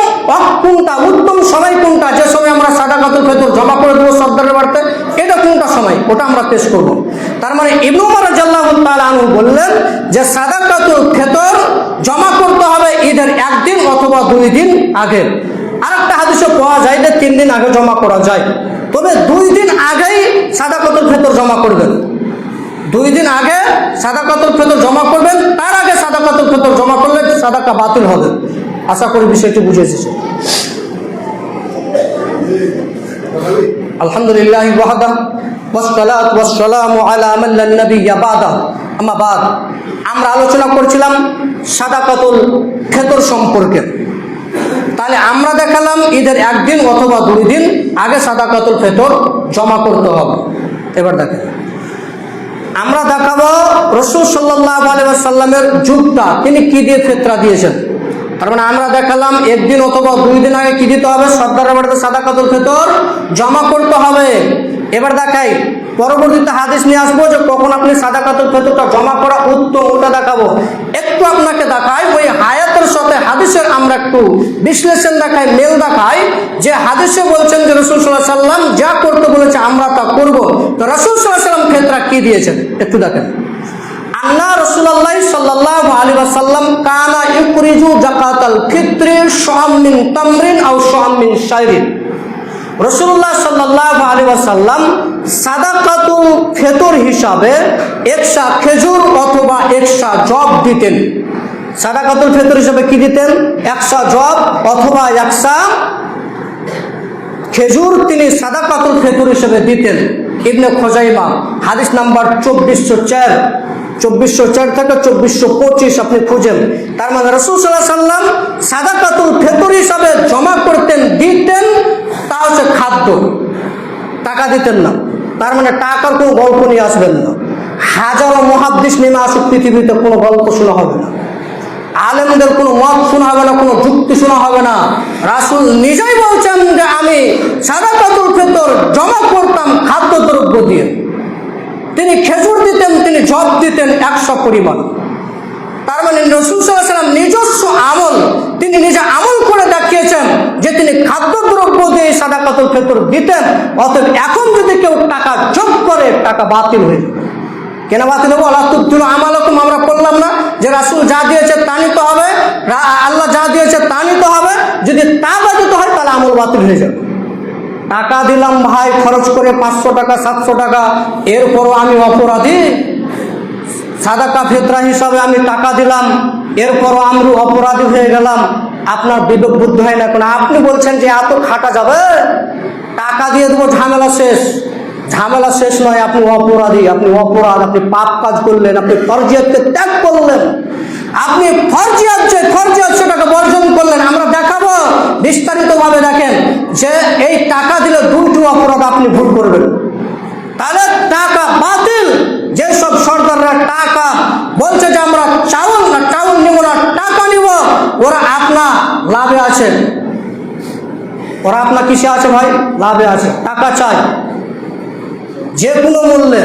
কোনটা, উত্তম সময় কোনটা, যে সময় আমরা সাদাকাতুল ফিতর জমা করে দেবো সর্দারের বাড়িতে, এটা কোনটা সময়, ওটা আমরা পেশ করব। তার মানে ইবনে উমর রাদিয়াল্লাহু তাআলা আনহু বললেন যে সাদাকাতুল ফিতর জমা করতে হবে ঈদের 1 দিন অথবা 2 দিন আগে। আরেকটা হাদিসে পাওয়া যায় যে 3 দিন আগে জমা করা যায়, তবে 2 দিন আগেই সাদাকাতুল ফিতর জমা করবেন। 2 দিন আগে সাদাকাতুল ফিতর জমা করবেন, তার আগে সাদাকাতুল ফিতর জমা করলে সাদাকা বাতিল হবে। আশা করি বিষয়টি বুঝেছি। আলহামদুলিল্লাহ ওয়াহদা ওয়াসসালাতু ওয়াসসালামু আলা মান লা নাবিয়্যা বাদা, আম্মা বাদ। আমরা আলোচনা করছিলাম সাদাকাতুল ফিতর সম্পর্কে। তাহলে আমরা দেখালাম ঈদের 1 দিন অথবা 2 দিন আগে সাদাকাতুল ফিতর জমা করতে হবে। এবার দেখেন আমরা দেখাবো রাসূল সাল্লাল্লাহু আলাইহি ওয়াসাল্লামের যুগটা তিনি কি দিয়ে ফিতরা দিয়েছেন। তার মানে আমরা দেখালাম একদিন অথবা 2 দিন আগে কি দিতে হবে, সর্দারের বাড়িতে সাদাকাতুল ফিতর জমা করতে হবে। এবার দেখাই পরবর্তীতে হাদিস নিয়ে আসবো যে কখন আপনি সাদাকাতুল ফিতরটা জমা করা উত্তম, ওটা দেখাবো। একটু আপনাকে দেখাই ওই হায়াতের সাথে হাদিসের আমরা একটু বিশ্লেষণ দেখাই, মেল দেখাই যে হাদিসে বলছেন যে রাসূল সাল্লাল্লাহু আলাইহি ওয়াসাল্লাম যা করতে বলেছে আমরা তা করব। তো রাসূল সাল্লাল্লাহু আলাইহি ওয়াসাল্লাম ফিতরা কি দিয়েছেন একটু দেখেন। আল্লাহ রাসূলুল্লাহ সাল্লাল্লাহু আলাইহি ওয়াসাল্লাম কানা ইউখরিজু যাকাতাল ফিত্রি শাম মিন তামরিন আও শাম মিন শাইরিন। রাসূলুল্লাহ সাল্লাল্লাহু আলাইহি ওয়াসাল্লাম সাদাকাতুল ফিতর হিসাবে 1 খেজুর অথবা 1 জব দিতেন। সাদাকাতুল ফিতর হিসাবে কি দিতেন? 1 জব অথবা 1 খেজুর তিনি সাদাকাতুল ফিতর হিসেবে দিতেন। ইবনে খুজাইমা হাদিস নাম্বার 2404 থেকে 2425 আপনি খুঁজেন। তার মানে রাসূল সাল্লাল্লাহু আলাইহি ওয়াসাল্লাম সাদাকাতুল ফিতর হিসাবে জমা করতেন, দিতেন, তা হচ্ছে খাদ্য, টাকা দিতেন না। তার মানে টাকার কোনো গল্প নিয়ে আসবেন না। হাজারো মুহাদ্দিস নেমে আসুক পৃথিবীতে, কোনো গল্প শোনা হবে না, আলেমদের কোনো মত শোনা হবে না, কোনো যুক্তি শোনা হবে না। রাসূল নিজেই বলছেন যে আমি সাদাকাতুল ফিতর জমা করতাম খাদ্যদ্রব্য দিয়ে। তিনি খেজুর দিতেন, তিনি জব দিতেন 100 পরিমাণ। তার মানে রাসূল সাল্লাল্লাহু আলাইহি ওয়াসাল্লাম নিজস্ব আমল, তিনি নিজে আমল করে দেখিয়েছেন যে তিনি খাদ্যদ্রব্য দিয়ে সাদাকাতুল ফিতর দিতেন। অতএব এখন যদি কেউ টাকা যোগ করে, টাকা বাতিল হয়ে যাবে। কেন বাতিল হবে? আল্লাহ তুবতিলু আমালাকুম, আমরা বললাম না যে রাসূল যা দিয়েছে তা নিতে হবে, আল্লাহ যা দিয়েছে তা নিতে হবে। যদি তা ব্যতীত হয় তাহলে আমল বাতিল হয়ে যাবে। টাকা দিলাম ভাই খরচ করে 500 টাকা 700 টাকা, এরপরও আমি অপরাধী। সাদাকা ফিতরা হিসাবে আমি টাকা দিলাম, এরপরও আমি অপরাধী হয়ে গেলাম। আপনার বিবেক বুদ্ধি হয় না। কোনো আপনি বলছেন যে এত খাটা যাবে, টাকা দিয়ে দেবো, ঝামেলা শেষ। ঝামেলা শেষ নয়, আপনি অপরাধী, আপনি অপরাধ, আপনি পাপ কাজ করলেন, আপনি ফরজিয়াতকে ত্যাগ করলেন, আপনি ফরজিয়াত সেটাকে বর্জন করলেন। আমরা দেখাবো বিস্তারিতভাবে। দেখেন যে এই টাকা দিলে 2টি অপরাধ আপনি ভুল করবেন। তাহলে টাকা বাতিল। যেসব সরকাররা টাকা বলছে যে আমরা চাউল নিব না, টাকা নিব, ওরা আপনার লাভে আছে। ওরা আপনার কিসে আছে ভাই? লাভে আছে। টাকা চাই যে কোনো মূল্যে।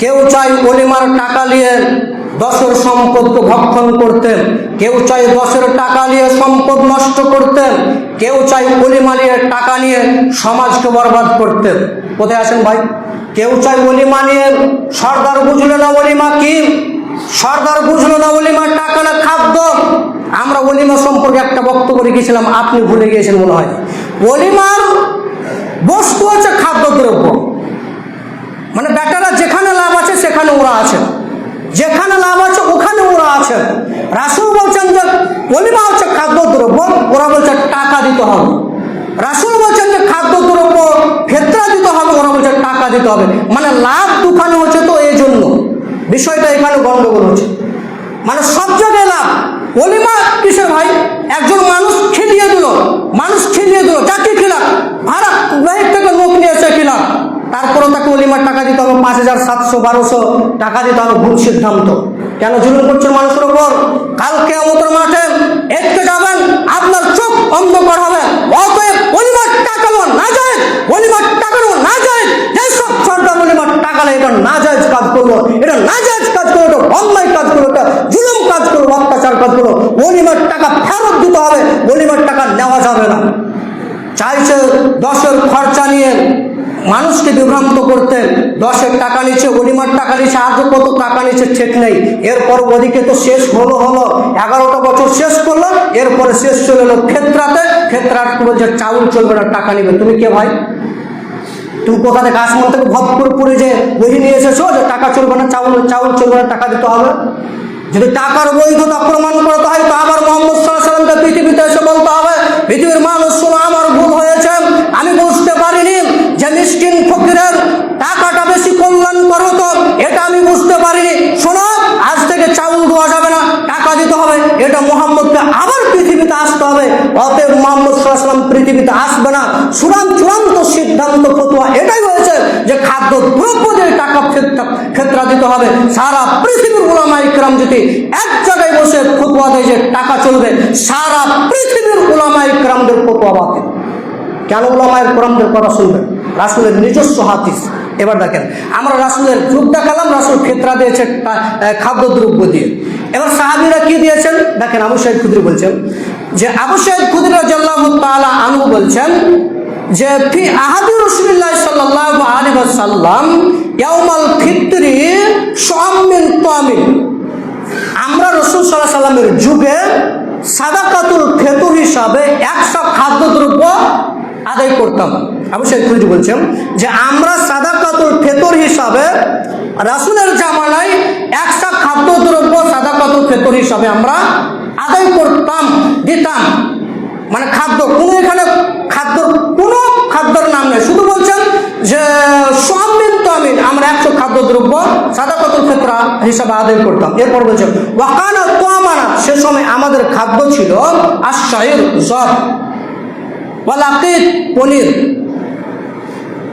কেউ চাই ওলিমার টাকা নিয়ে 10-এর সম্পদকে ভক্ষণ করতেন, কেউ চাই 10-এর টাকা নিয়ে সম্পদ নষ্ট করতেন, কেউ চাই ওলিমা নিয়ে টাকা নিয়ে সমাজকে বরবাদ করতেন। কোথায় আছেন ভাই? কেউ চাই ওলিমা নিয়ে, সর্দার বুঝলো না ওলিমা কি, সর্দার বুঝলো না ওলিমার টাকা না খাদ্য। আমরা ওলিমা সম্পর্কে একটা বক্তব্য রেখেছিলাম, আপনি ভুলে গিয়েছেন মনে হয়। ওলিমার বস্তু হচ্ছে খাদ্যদ্রব্য। মানে বেটারা যেখানে লাভ আছে সেখানে ওরা আছে, যেখানে লাভ আছে ওখানে ওরা আছে। রাসূল বলছেন যে ওলিমা হচ্ছে খাদ্যদ্রব্য, ওরা বলছে টাকা দিতে হবে। রাসূল বলছেন যে খাদ্যদ্রব্য ফিতরা দিতে হবে, ওরা বলছে টাকা দিতে হবে। মানে লাভ দুখানে হচ্ছে, তো এই জন্য বিষয়টা এখানে গন্ডগোল হচ্ছে। মানে সব জায়গায় লাভ। ওলিমা কিসের ভাই? একজন মানুষ খেলিয়ে দিল, যাকে খিলাম ভাড়া বাইরে থেকে লোক নিয়ে এসে খিলাম, তারপরেও তাকে ওলিমার টাকা দিতে হবে 5,000 700 1200 টাকা দিতে হবে। ভুল সিদ্ধান্ত। কেন জুলুম করছেন মানুষের উপর? কাল কিয়ামতের মাঠে এসে যাবেন, আপনার চোখ অন্ধকার হবে। অতএব ওলিমার টাকা না যায়, ওলিমার টাকা না যায়। যেসব সরকার ওলিমার টাকা নেই, এটা নাজায়েজ কাজ করলো, এটা নাজায়েজ কাজ করলো, এটা অন্যায় কাজ করলো, এটা জুলুম কাজ করলো, অত্যাচার কাজ করলো। ওলিমার টাকা ফেরত দিতে হবে, ওলিমার টাকা নেওয়া যাবে না। চাইছে 10-এর খরচা নিয়ে মানুষকে বিভ্রান্ত করতে, 10-এর টাকা নিচ্ছে, ওলিমার টাকা নিচ্ছে, আজও কত টাকা নিচ্ছে ঠিক নেই। এরপর ওদিকে তো শেষ হলো 11টা বছর শেষ করলো, এরপরে শেষ চলে এলো ক্ষেত্রাতে বলছে চাউল চলবে না, টাকা নিবে। তুমি কে ভাই? তুমি কোথা থেকে আসমান থেকে ভদ করে যে বহি নিয়ে এসেছো যে টাকা চলবে না, চাউল চলবে না, টাকা দিতে হবে? যদি টাকার বৈধতা প্রমাণ করতে হয় তো আবার মুহাম্মদ সাল্লাল্লাহু আলাইহি ওয়াসাল্লামকে পৃথিবীতে এসে বলতে হবে, পৃথিবীর মানুষ শোনো, আমার ভুল হয়েছে, আমি বুঝতে পারিনি যে মিসকিন ফকিরের টাকাটা বেশি কল্যাণকর হতো, এটা আমি বুঝতে পারিনি। শোনো, আজ থেকে চাউল দেওয়া যাবে না, টাকা দিতে হবে। এটা মুহাম্মদকে আবার পৃথিবীতে আসতে হবে, অতএব মুহাম্মদ সাল্লাল্লাহু আলাইহি ওয়াসাল্লাম পৃথিবীতে আসবে না। চূড়ান্ত সিদ্ধান্ত ফতোয়া এটাই হয়েছে যে খাদ্য দ্রব্য দিয়ে টাকা ফেতরা দিতে হবে। সারা পৃথিবীর উলামা ইকরাম যদি এক জায়গায় বসে ফতোয়া দেয় যে টাকা চলবে, সারা পৃথিবীর উলামা ইকরামদের ফতোয়া বাতিল। কেন উলামা ইকরামদের কথা শুনবেন? রাসূলের নিজস্ব হাদিস। এবার দেখেন, আমরা রাসূলের যুগ দেখালাম, রাসূল ফিতরা দিয়েছে খাদ্যদ্রব্য দিয়ে। এবার সাহাবীরা কি দিয়েছেন দেখেন। আবু সাঈদ খুদরি বলছেন যে, আবু সাঈদ খুদরি রাদিয়াল্লাহু তাআলা আনহু বলছেন যে, ফি আহাদি রাসূলুল্লাহ সাল্লাল্লাহু আলাইহি ওয়াসাল্লাম ইয়াউমাল ফিতরি শাম মিন তামিন। আমরা রাসূল সাল্লাল্লাহু আলাইহি ওয়াসাল্লামের যুগে সাদাকাতুল ফিতর হিসাবে 100 খাদ্যদ্রব্য আদায় করতাম। আবু সাঈদ খুদরি বলছেন যে, আমরা সাদাকাতুল ফিতর হিসাবে রাসূলের জামানায় 100 খাদ্যদ্রব্য সাদাকাতুল ফিতর হিসাবে আমরা আদায় করতাম, দিতাম। মানে খাদ্য কোনো এখানে কোনো খাদ্যের নাম নেই, শুধু বলছেন যে শামিন তামিন আমরা 100 খাদ্যদ্রব্য সাদাকাতুল ফিতর হিসাবে আদায় করতাম। এরপর বলছেন ওয়াকানা তামানা, সে সময় আমাদের খাদ্য ছিল আশ-শাইর জব, ওয়াল আকিদ পনির,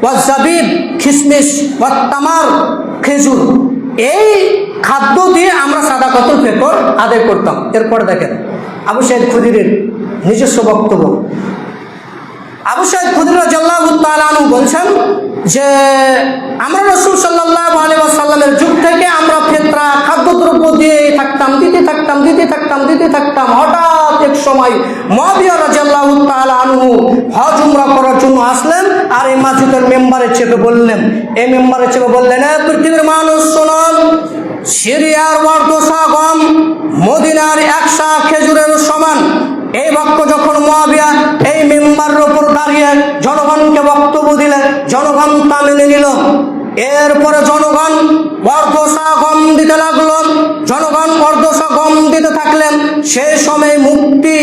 ওয়াল জাবিব কিশমিশ, ওয়াত তামার খেজুর। এই খাদ্য দিয়ে আমরা সাদাকাতুল ফিতর আদায় করতাম। এরপর দেখেন আবু সাঈদ খুদরির নিজস্ব বক্তব্য। আবু সাঈদ খুদরি রাদিয়াল্লাহু তাআলা আনহু বলছেন যে, আমরা রাসূল সাল্লাল্লাহু আলাইহি ওয়াসাল্লামের যুগ থেকে আমরা ফিতরা খাদ্যদ্রব্য দিয়ে দিতে থাকতাম। হঠাৎ এক সময় মুআবিয়া রাদিয়াল্লাহু তাআলা আনহু হজ উমরা করার জন্য আসলেন, আর এই মসজিদের মেম্বারে চেপে বললেন, পৃথিবীর মানুষ শুনুন, সিরিয়ার বর্দশা গম মদিনার 100 খেজুরের সমান। এই বাক্য যখন মুআবিয়া এই মেম্বারের উপর দাঁড়িয়ে জনগণকে বক্তব্য দিলেন, জনগণ তা মেনে নিল। এরপরে জনগণ বর্দশা গম দিতে লাগলো, জনগণ বর্দশা গম দিতে থাকলেন। সেই সময় মুফতি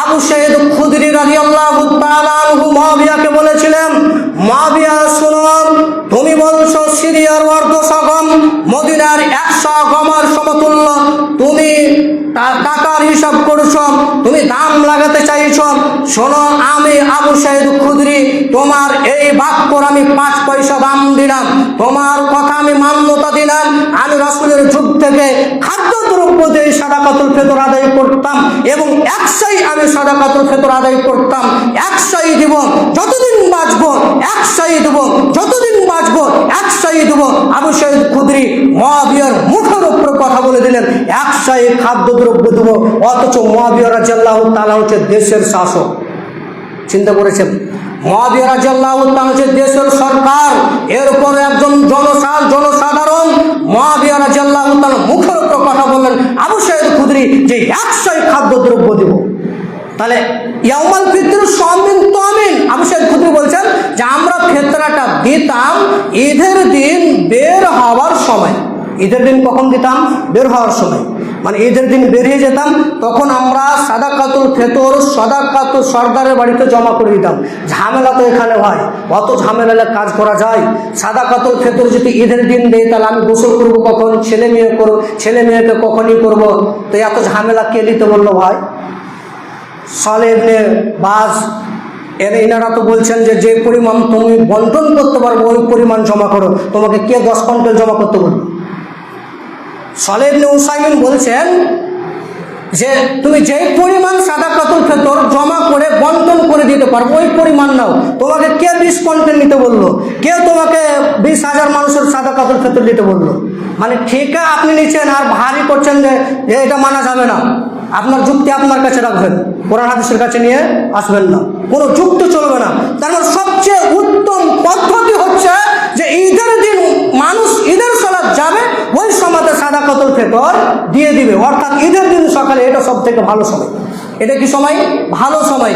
আবু সাঈদ খুদরি রাদিয়াল্লাহু তাআলা আনহু মুআবিয়াকে বলেছিলেন, মুআবিয়া শুনুন, তুমি বলছো সিরিয়ার বর্দশা গম মদিনার 100 গমের সমতুল্য, তুমি টাকার হিসাব করছো, তুমি দাম লাগাতে চাইছো। শোনো, আমি আবু সাঈদ খুদরি তোমার এই বাক্যর আমি 5 পয়সা দাম দিলাম, তোমার কথা আমি মান্যতা দিলাম। আমি রাসূলের যুগ থেকে খাদ্যদ্রব্য দিয়ে সাদাকাতুল ফিতর আদায় করতাম এবং 100ই আমি সাদাকাতুল ফিতর আদায় করতাম। 100ই দিব, যতদিন বাঁচবো 100ই দিব, যতদিন বাঁচবো 100ই দিব। আবু সাঈদ খুদরি মুআবিয়ার মুখের উপর কথা বলে দিলেন 100ই খাদ্যদ্রব্য দেব, অথচ মুআবিয়া রাদিয়াল্লাহু তাআলা হচ্ছে দেশের শাসক। চিন্তা করেছেন, মুআবিয়া রাদিয়াল্লাহু তাআলা হচ্ছে দেশের সরকার, এরপর একজন জনসাধারণ মুআবিয়া রাদিয়াল্লাহু তাআলা মুখের উপর কথা বললেন আবু সাঈদ খুদরি যে 100ই খাদ্যদ্রব্য দেব। তাহলে ইয়াউমাল ফিতর শামিন তামিন, আবু সাঈদ খুদরি বলছেন যে আমরা ফিতরাটা দিতাম ঈদের দিন বের হওয়ার সময়। ঈদের দিন কখন দিতাম? বের হওয়ার সময়। মানে ঈদের দিন বেরিয়ে যেতাম, তখন আমরা সাদাকাতুল ফিতর সাদাকাতুল সরদারের বাড়িতে জমা করে দিতাম। ঝামেলা তো এখানে হয়, অত ঝামেলা কাজ করা যায়? সাদাকাতুল ফিতর যদি ঈদের দিন দেয়, তাহলে আমি গোসল করবো কখন, ছেলে মেয়েকে কখনই করব? তো এত ঝামেলা কে নিতে বললো ভাই? সালেহ ইবনে বাজ এনারা তো বলছেন যে যে পরিমাণ তুমি বন্টন করতে পারবো ওই পরিমাণ জমা করো। তোমাকে কে 10 কুইন্টাল জমা করতে বলবো? সালেহ ইবনে উসাইমিন বলছেন যে তুমি যে পরিমাণ সাদাকাতুল ফিতর জমা করে বন্টন করে দিতে পারবো ওই পরিমাণ নাও। তোমাকে কে 20 কুইন্টাল নিতে বললো? কে তোমাকে 20,000 মানুষের সাদাকাতুল ফিতর দিতে বললো? মানে ঠিক আপনি নিচ্ছেন আর ভারী করছেন যে এটা মানা যাবে না। আপনার যুক্তি আপনার কাছে রাখবেন, কোরআন হাদিসের কাছে নিয়ে আসবেন না, কোনো যুক্তি চলবে না। তার মানে সবচেয়ে উত্তম পদ্ধতি হচ্ছে যে ঈদের দিন মানুষ ঈদের সালাত যাবে, ওই সময়তে সাদাকাতুল ফিতর দিয়ে দিবে, অর্থাৎ ঈদের দিন সকালে। এটা সব থেকে ভালো সময়। এটা কি সময়? ভালো সময়।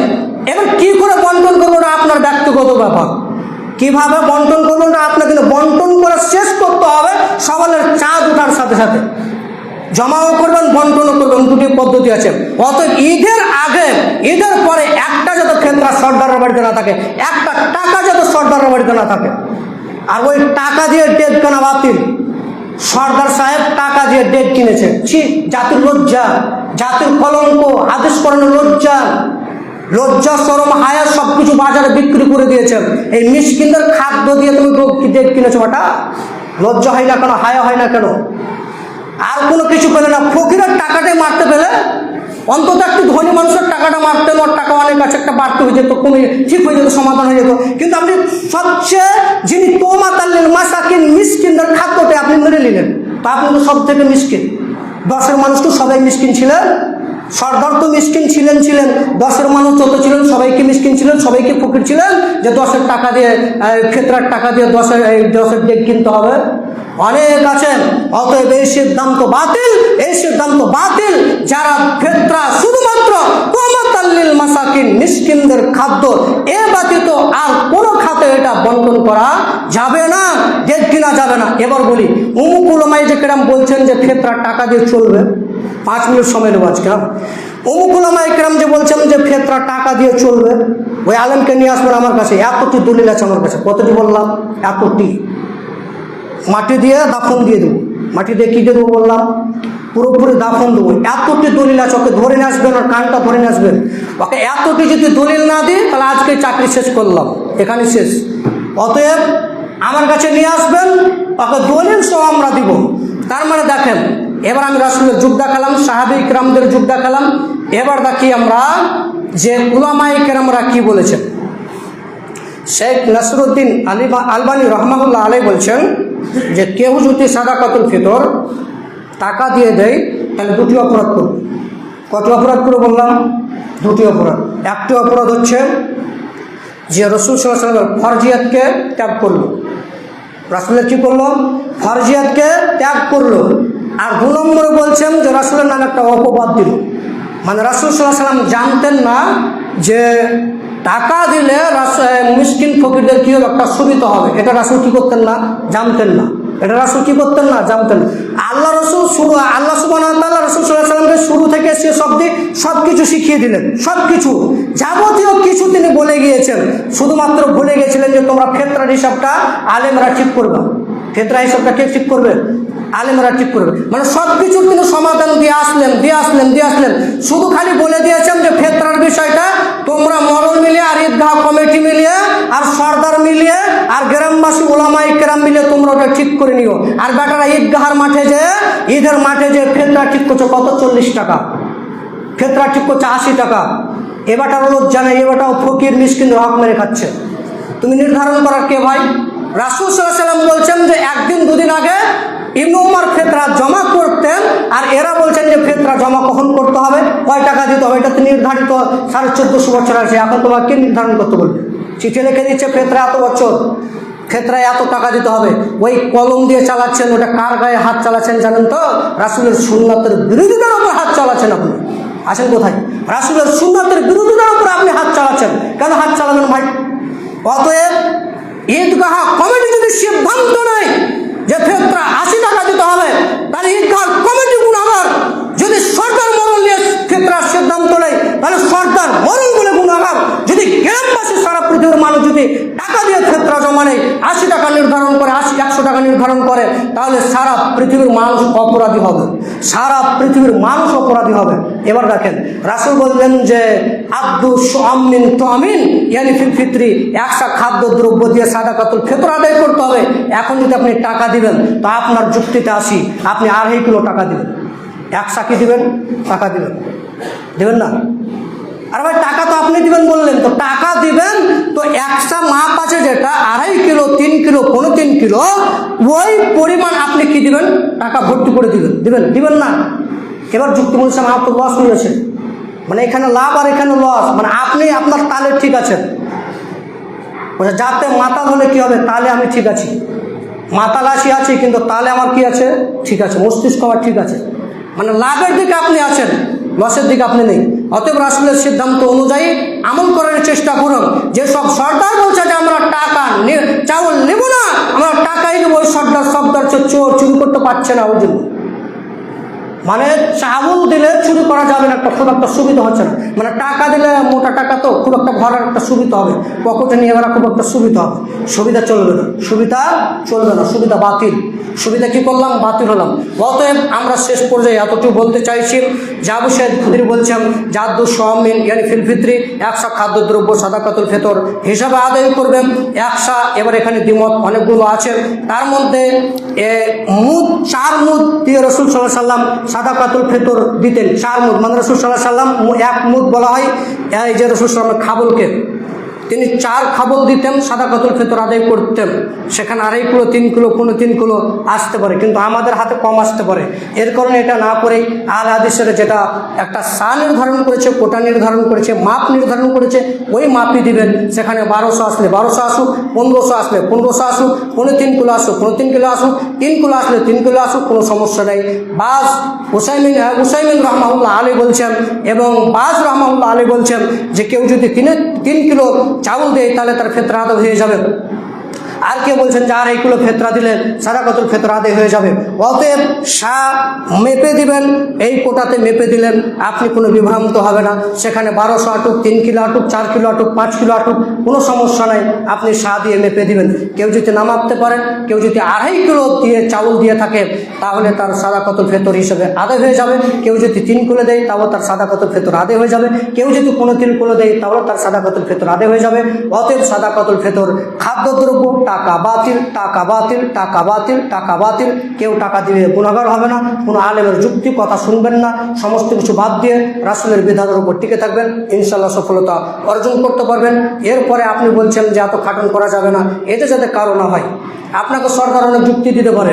এবার কি করে বন্টন করবো না আপনার ব্যক্তিগত ব্যাপার। কিভাবে বন্টন করবো না আপনার, কিন্তু বন্টন করে শেষ করতে হবে সকালের চাঁদ ওঠার সাথে সাথে। জমাও করবেন, বন্টনও করবেন, দুটি পদ্ধতি আছে। অতএব ঈদের আগে ঈদের পরে একটা যত ফিতরা সর্দারের বাড়িতে না থাকে, একটা টাকা যত সর্দারের বাড়িতে না থাকে, আর ওই টাকা দিয়ে ডেট কেনা বাতিল। সর্দার সাহেব টাকা দিয়ে ডেট কিনেছে, ছি, জাতির লজ্জা, জাতির কলঙ্ক, হাদিস পড়ানোর লজ্জা। লজ্জা শরম হায়া সব কিছু বাজারে বিক্রি করে দিয়েছেন। এই মিসকিনদের খাদ্য দিয়ে তুমি দেখ কিনেছো বাটা, লজ্জা হয় না কেন, হায়া হয় না কেন? আর কোনো কিছু পেলে না, ফকিরের টাকাটাই মারতে পেলে অন্তত একটু ধনী মানুষের টাকাটা মারতেন, ওর টাকা অনেক কাছে একটা বাড়তে হয়ে যেত, কমে ঠিক হয়ে যেত, সমাধান হয়ে যেত। কিন্তু আপনি সবচেয়ে যিনি তোমাতাল্লিল মাসাকিন মিসকিনদের খাদ্যটা আপনি মেরে নিলেন, তা আপনি তো সব থেকে মিসকিন। 10-এর মানুষ তো সবাই মিসকিন ছিলেন, সর্দার তো মিসকিন ছিলেন, 10-এর মানুষ যত ছিলেন সবাইকে মিসকিন ছিলেন, সবাইকে ফকির ছিলেন যে 10-এর টাকা দিয়ে ক্ষেত্রার টাকা দিয়ে 10-এর ডেক কিনতে হবে। অনেক আছেন। অতএব এই সিদ্ধান্ত বাতিল, এই সিদ্ধান্ত বাতিল। যারা ফেতরা শুধুমাত্র তোমাতাল্লিল মাসাকিন মিসকিনদের খাদ্য, এ ব্যতীত আর কোনো খাতে এটা বন্টন করা যাবে না, ডেক কিনা যাবে না। এবার বলি, উমুক উলামায়ে যে কেরাম বলছেন যে ফেতরার টাকা দিয়ে চলবে, 5 মিনিট সময় নেব আজকে। অমুক উলামায়ে কেরাম যে বলছেন যে ফেতরা টাকা দিয়ে চলবে, ওই আলেমকে নিয়ে আসবেন আমার কাছে। এতটি দলিল আছে আমার কাছে। কতটি বললাম? এতটি। মাটি দিয়ে দাফন দিয়ে দেবো। মাটি দিয়ে কী দেবো বললাম? পুরোপুরি দাফন দেবো। এতটি দলিল আছে, ওকে ধরে নিয়ে আসবেন, ওর কানটা ধরে নিয়ে আসবেন। ওকে এতটি যদি দলিল না দিই তাহলে আজকে চাকরি শেষ করলাম, এখানে শেষ। অতএব আমার কাছে নিয়ে আসবেন, ওকে দলিল সহ আমরা দিব। তার মানে দেখেন, এবার আমি রাসূলের যুগ দেখালাম, সাহাবী কিরামদের যুগ দেখালাম। এবার দেখি আমরা যে উলামায়ে কেরামরা কি বলেছেন। শেখ নাসরুদ্দিন আলবানী রহমাতুল্লাহ আলাইহি বলছেন যে কেউ যদি সাদাকাতুল ফিতর টাকা দিয়ে দেয় তাহলে 2টি অপরাধ করবে। কত অপরাধ করে বললাম? 2টি অপরাধ। একটি অপরাধ হচ্ছে যে রাসূল সাল্লাল্লাহু আলাইহি ওয়াসাল্লাম ফরজিয়াতকে ত্যাগ করলো। রাসূলের কী করলো? ফরজিয়াতকে ত্যাগ করলো। আর 2 নম্বরে বলছেন যে রাসূলের নামে একটা অপবাদ দিল। মানে রাসূল সাল্লাল্লাহু আলাইহি ওয়াসাল্লাম জানতেন না যে টাকা দিলে মিসকিন ফকিরদের কী হবে, একটা সুবিধা হবে। এটা রাসূল কী করতেন না? জানতেন না। এটা রাসূল কী করতেন না? জানতেন না। আল্লাহ সুবহানাহু ওয়া তাআলা রাসূল সাল্লাল্লাহু আলাইহি ওয়াসাল্লামকে শুরু থেকে শেষ অবধি সব কিছু শিখিয়ে দিলেন। সব কিছু, যাবতীয় কিছু তিনি বলে গিয়েছেন। শুধুমাত্র বলে গিয়েছিলেন যে তোমরা ফেতরার হিসাবটা আলেমরা ঠিক করবে। ফেতরা হিসাবটা কে ঠিক করবে? আলেমরা ঠিক করবে। মানে সব কিছুর তিনি সমাধান দিয়ে আসলেন। শুধু খালি বলে দিয়েছেন যে ফেতরার বিষয়টা তোমরা মরল মিলিয়ে আর ঈদগাহ কমিটি মিলিয়ে আর সর্দার মিলিয়ে আর গ্রামবাসী উলামায়ে কেরাম মিলিয়ে তোমরা ওটা ঠিক করে নিও। আর বেটারা ঈদগাহের মাঠে যে ঈদের মাঠে যে ফেতরা ঠিক করছে কত? 40 টাকা। ফেতরা ঠিক করছে 80 টাকা। এ বেটারও লজ্জা নেই, এ বেটাও ফকির মিসকিন হক মেরে খাচ্ছে। তুমি নির্ধারণ করার কে ভাই? রাসূল সাল্লাল্লাহু আলাইহি ওয়াসাল্লাম বলছেন যে 1 দিন 2 দিন আগে ইবনে উমর ফেতরা জমা করতেন, আর এরা বলছেন যে ফেতরা জমা কখন করতে হবে, কয় টাকা দিতে হবে, এটা তো নির্ধারিত 1450 বছর আছে। এখন তোমাকে কে নির্ধারণ করতে বলবে? চিঠি লিখে দিচ্ছে ফেতরা এত বছর, ফেতরায় এত টাকা দিতে হবে। ওই কলম দিয়ে চালাচ্ছেন, ওটা কার গায়ে হাত চালাচ্ছেন জানেন তো? রাসূলের সুন্নাতের বিরোধিতার উপর হাত চালাচ্ছেন আপনি। আছেন কোথায়? রাসূলের সুন্নাতের বিরোধিতার উপর আপনি হাত চালাচ্ছেন। কেন হাত চালাবেন ভাই? অতএব ঈদগাহ কমিটি যদি সিদ্ধান্ত নেয় যে ফেতরা 80 টাকা দিতে হবে, তাহলে ঈদগাহ কমিটি গুনাহগার। যদি সরকার মরণ নিয়ে ফেতরার সিদ্ধান্ত নেয় তাহলে সরকার মরণ বলে গুনাহগার। যদি গ্রামবাসী সারা পৃথিবীর মানুষ যদি টাকা দিয়ে ফেতরা জমা নেয়, 80 টাকা নির্ধারণ করে, 100 টাকা নির্ধারণ করে, তাহলে সারা পৃথিবীর মানুষ অপরাধী হবে। সারা পৃথিবীর মানুষ অপরাধী হবে। এবার দেখেন, রাসূল বললেন যে আব্দু সুআমিন তুআমিন ইয়ানি ফিল ফিতরি, 100 খাদ্য দ্রব্য দিয়ে সাদাকাতুল ফিতর আদায় করতে হবে। এখন যদি আপনি টাকা দিবেন, তো আপনার যুক্তিতে আসি, আপনি 2.5 কিলো টাকা দিবেন। 100 কি দিবেন? টাকা দিবেন না? আর ভাই টাকা তো আপনি দিবেন বললেন, তো টাকা দিবেন তো 100 মাপ আছে যেটা 2.5 কিলো, 3 কিলো, 3 কিলো, ওই পরিমাণ আপনি কি দিবেন? টাকা ভর্তি করে দিবেন না? এবার যুক্তি বলছেন আমার তো লস হয়েছে, মানে এখানে লাভ আর এখানে লস, মানে আপনি আপনার তালে ঠিক আছেন। যাতে মাতাল হলে কি হবে? তালে আমি ঠিক আছি, মাতাল আছি কিন্তু তালে আমার কি আছে? ঠিক আছে, মস্তিষ্ক আমার ঠিক আছে। মানে লাভের দিকে আপনি আছেন, লসের দিকে আপনি নেই। অতএব রাসূলের সিদ্ধান্ত অনুযায়ী আমল করার চেষ্টা করুন। যেসব সর্দার বলছে যে আমরা টাকা চাউল নেব না, আমরা টাকাই নেব, ওই সর্দার চোর চুরি করতে পারছে না, ওই জন্য মানে চাউল দিলে চুরি করা যাবে না, খুব একটা সুবিধা হচ্ছে না। মানে টাকা দিলে মোটা টাকা তো খুব একটা ভরার একটা সুবিধা হবে, পকেটে নিয়ে গেলে খুব একটা সুবিধা হবে, সুবিধা চলবে না, সুবিধা চলবে না, সুবিধা বাতিল। সুবিধা কি করলাম? বাতিল হলাম। অতএব আমরা শেষ পর্যায়ে এতটুকু বলতে চাইছি, আবু সাইদ খুদরি বলছেন জাদ্দু সোয়ামিন ইয়ানি ফিল ফিত্রি, 100 খাদ্যদ্রব্য সাদাকাতুল ফিতর হিসাবে আদায় করবেন 100। এবার এখানে দ্বিমত অনেকগুলো আছে, তার মধ্যে মুদ 4 মুদ দিয়ে রসুল সাল্লাল্লাহু আলাইহি সাল্লাম সাদাকাতুল ফিতর দিতেন। 4 মুদ মানে রসুল সাল্লাল্লাহু আলাইহি সাল্লাম 1 মুদ বলা হয় এই যে রসুল সাল্লামের খাবলকে, তিনি 4 খাবল দিতেন, সাদাকাতুল ফিতর আদায় করতেন। সেখানে 2.5 কিলো 3 কিলো 3 কিলো আসতে পারে, কিন্তু আমাদের হাতে কম আসতে পারে। এর কারণে এটা না করেই আল হাদিসের যেটা একটা সা নির্ধারণ করেছে, কোটা নির্ধারণ করেছে, মাপ নির্ধারণ করেছে, ওই মাপই দিবেন। সেখানে 1200 আসলে 1200 আসুক, 1500 আসলে 1500 আসুক, 3 কিলো আসুক 3 কিলো আসুক, 3 কিলো আসলে 3 কিলো আসুক, কোনো সমস্যা নেই। বাস উসাইমিন রহমাহুল্লাহ আলী বলছেন এবং বাস রহমাহুল্লাহ আলী বলছেন যে কেউ যদি 3 কিলো চাউল দেয় তাহলে তার ফিতরা আদায় হয়ে যাবে। আর কেউ বলছেন যে 2.5 কিলো ফিতরা দিলে সাদাকাতুল ফিতর আদায় হয়ে যাবে। অতএব মেপে দিবেন, এই কোটাতে মেপে দিলেন, আপনি কোনো বিভ্রান্ত হবে না। সেখানে 1200 আটুক, 3 কিলো আটুক, 4 কিলো আটুক, 5 কিলো আটুক, কোনো সমস্যা নাই, আপনি দিয়ে মেপে দিবেন। কেউ যদি না মাপতে পারেন, কেউ যদি 2.5 কিলো দিয়ে চাউল দিয়ে থাকে তাহলে তার সাদাকাতুল ফিতর হিসেবে আদায় হয়ে যাবে। কেউ যদি 3 কিলো দেয় তাহলে তার সাদাকাতুল ফিতর আদায় হয়ে যাবে। কেউ যদি 3 কিলো দেয় তাহলে তার সাদাকাতুল ফিতর আদায় হয়ে যাবে। অতএব সাদাকাতুল ফিতর খাদ্যদ্রব্য, টাকা বাতিল, টাকা বাতিল, টাকা বাতিল, টাকা বাতিল। কেউ টাকা দিলে গুনাহগার হবে না, কোনো আলেমের যুক্তি কথা শুনবেন না, সমস্ত কিছু বাদ দিয়ে রাসূলের বিধানের উপর টিকে থাকবেন, ইনশাআল্লাহ সফলতা অর্জন করতে পারবেন। এরপরে আপনি বলছেন যে এত খাটন করা যাবে না, এতে যাতে কারো না হয়। আপনাকে সরকার অনেক যুক্তি দিতে পারে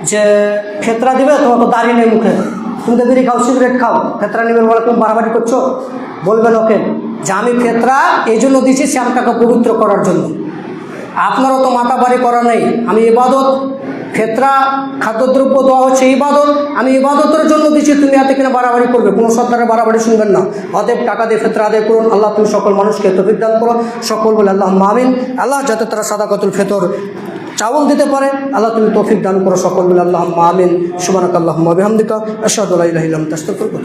যে ফিতরা দিবে, তোমার তো দাড়ি নেই মুখে, তুমি তো বিড়ি খাও, সিগারেট খাও, ফিতরা নিবে বলে তুমি বাড়াবাড়ি করছো। বলবেন ওকে যে আমি ফিতরা এই জন্য দিচ্ছি শ্যামটাকে পবিত্র করার জন্য, আপনারও তো মাতাবাড়ি করা নেই। আমি ইবাদত, ফিতরা খাদ্যদ্রব্য দেওয়া হচ্ছে ইবাদত, আমি ইবাদতের জন্য দিচ্ছি, তুমি এতে কিনা বাড়াবাড়ি করবে, কোনো সরকারের বাড়াবাড়ি শুনবেন না। অতএব টাকা দিয়ে ফিতরা আদায় করুন। আল্লাহ তুমি সকল মানুষকে তৌফিক দান করো, সকল বলে আল্লাহ আমিন। আল্লাহ যাতে তারা সাদাকাতুল ফিতর চাউল দিতে পারে, আল্লাহ তুমি তৌফিক দান করো, সকল বলে আল্লাহ আমিন। সুবহানাকাল্লাহুম্মা ওয়া বিহামদিকা আশহাদু আল্লা ইলাহা ইল্লা আনতা আস্তাগফিরুকা।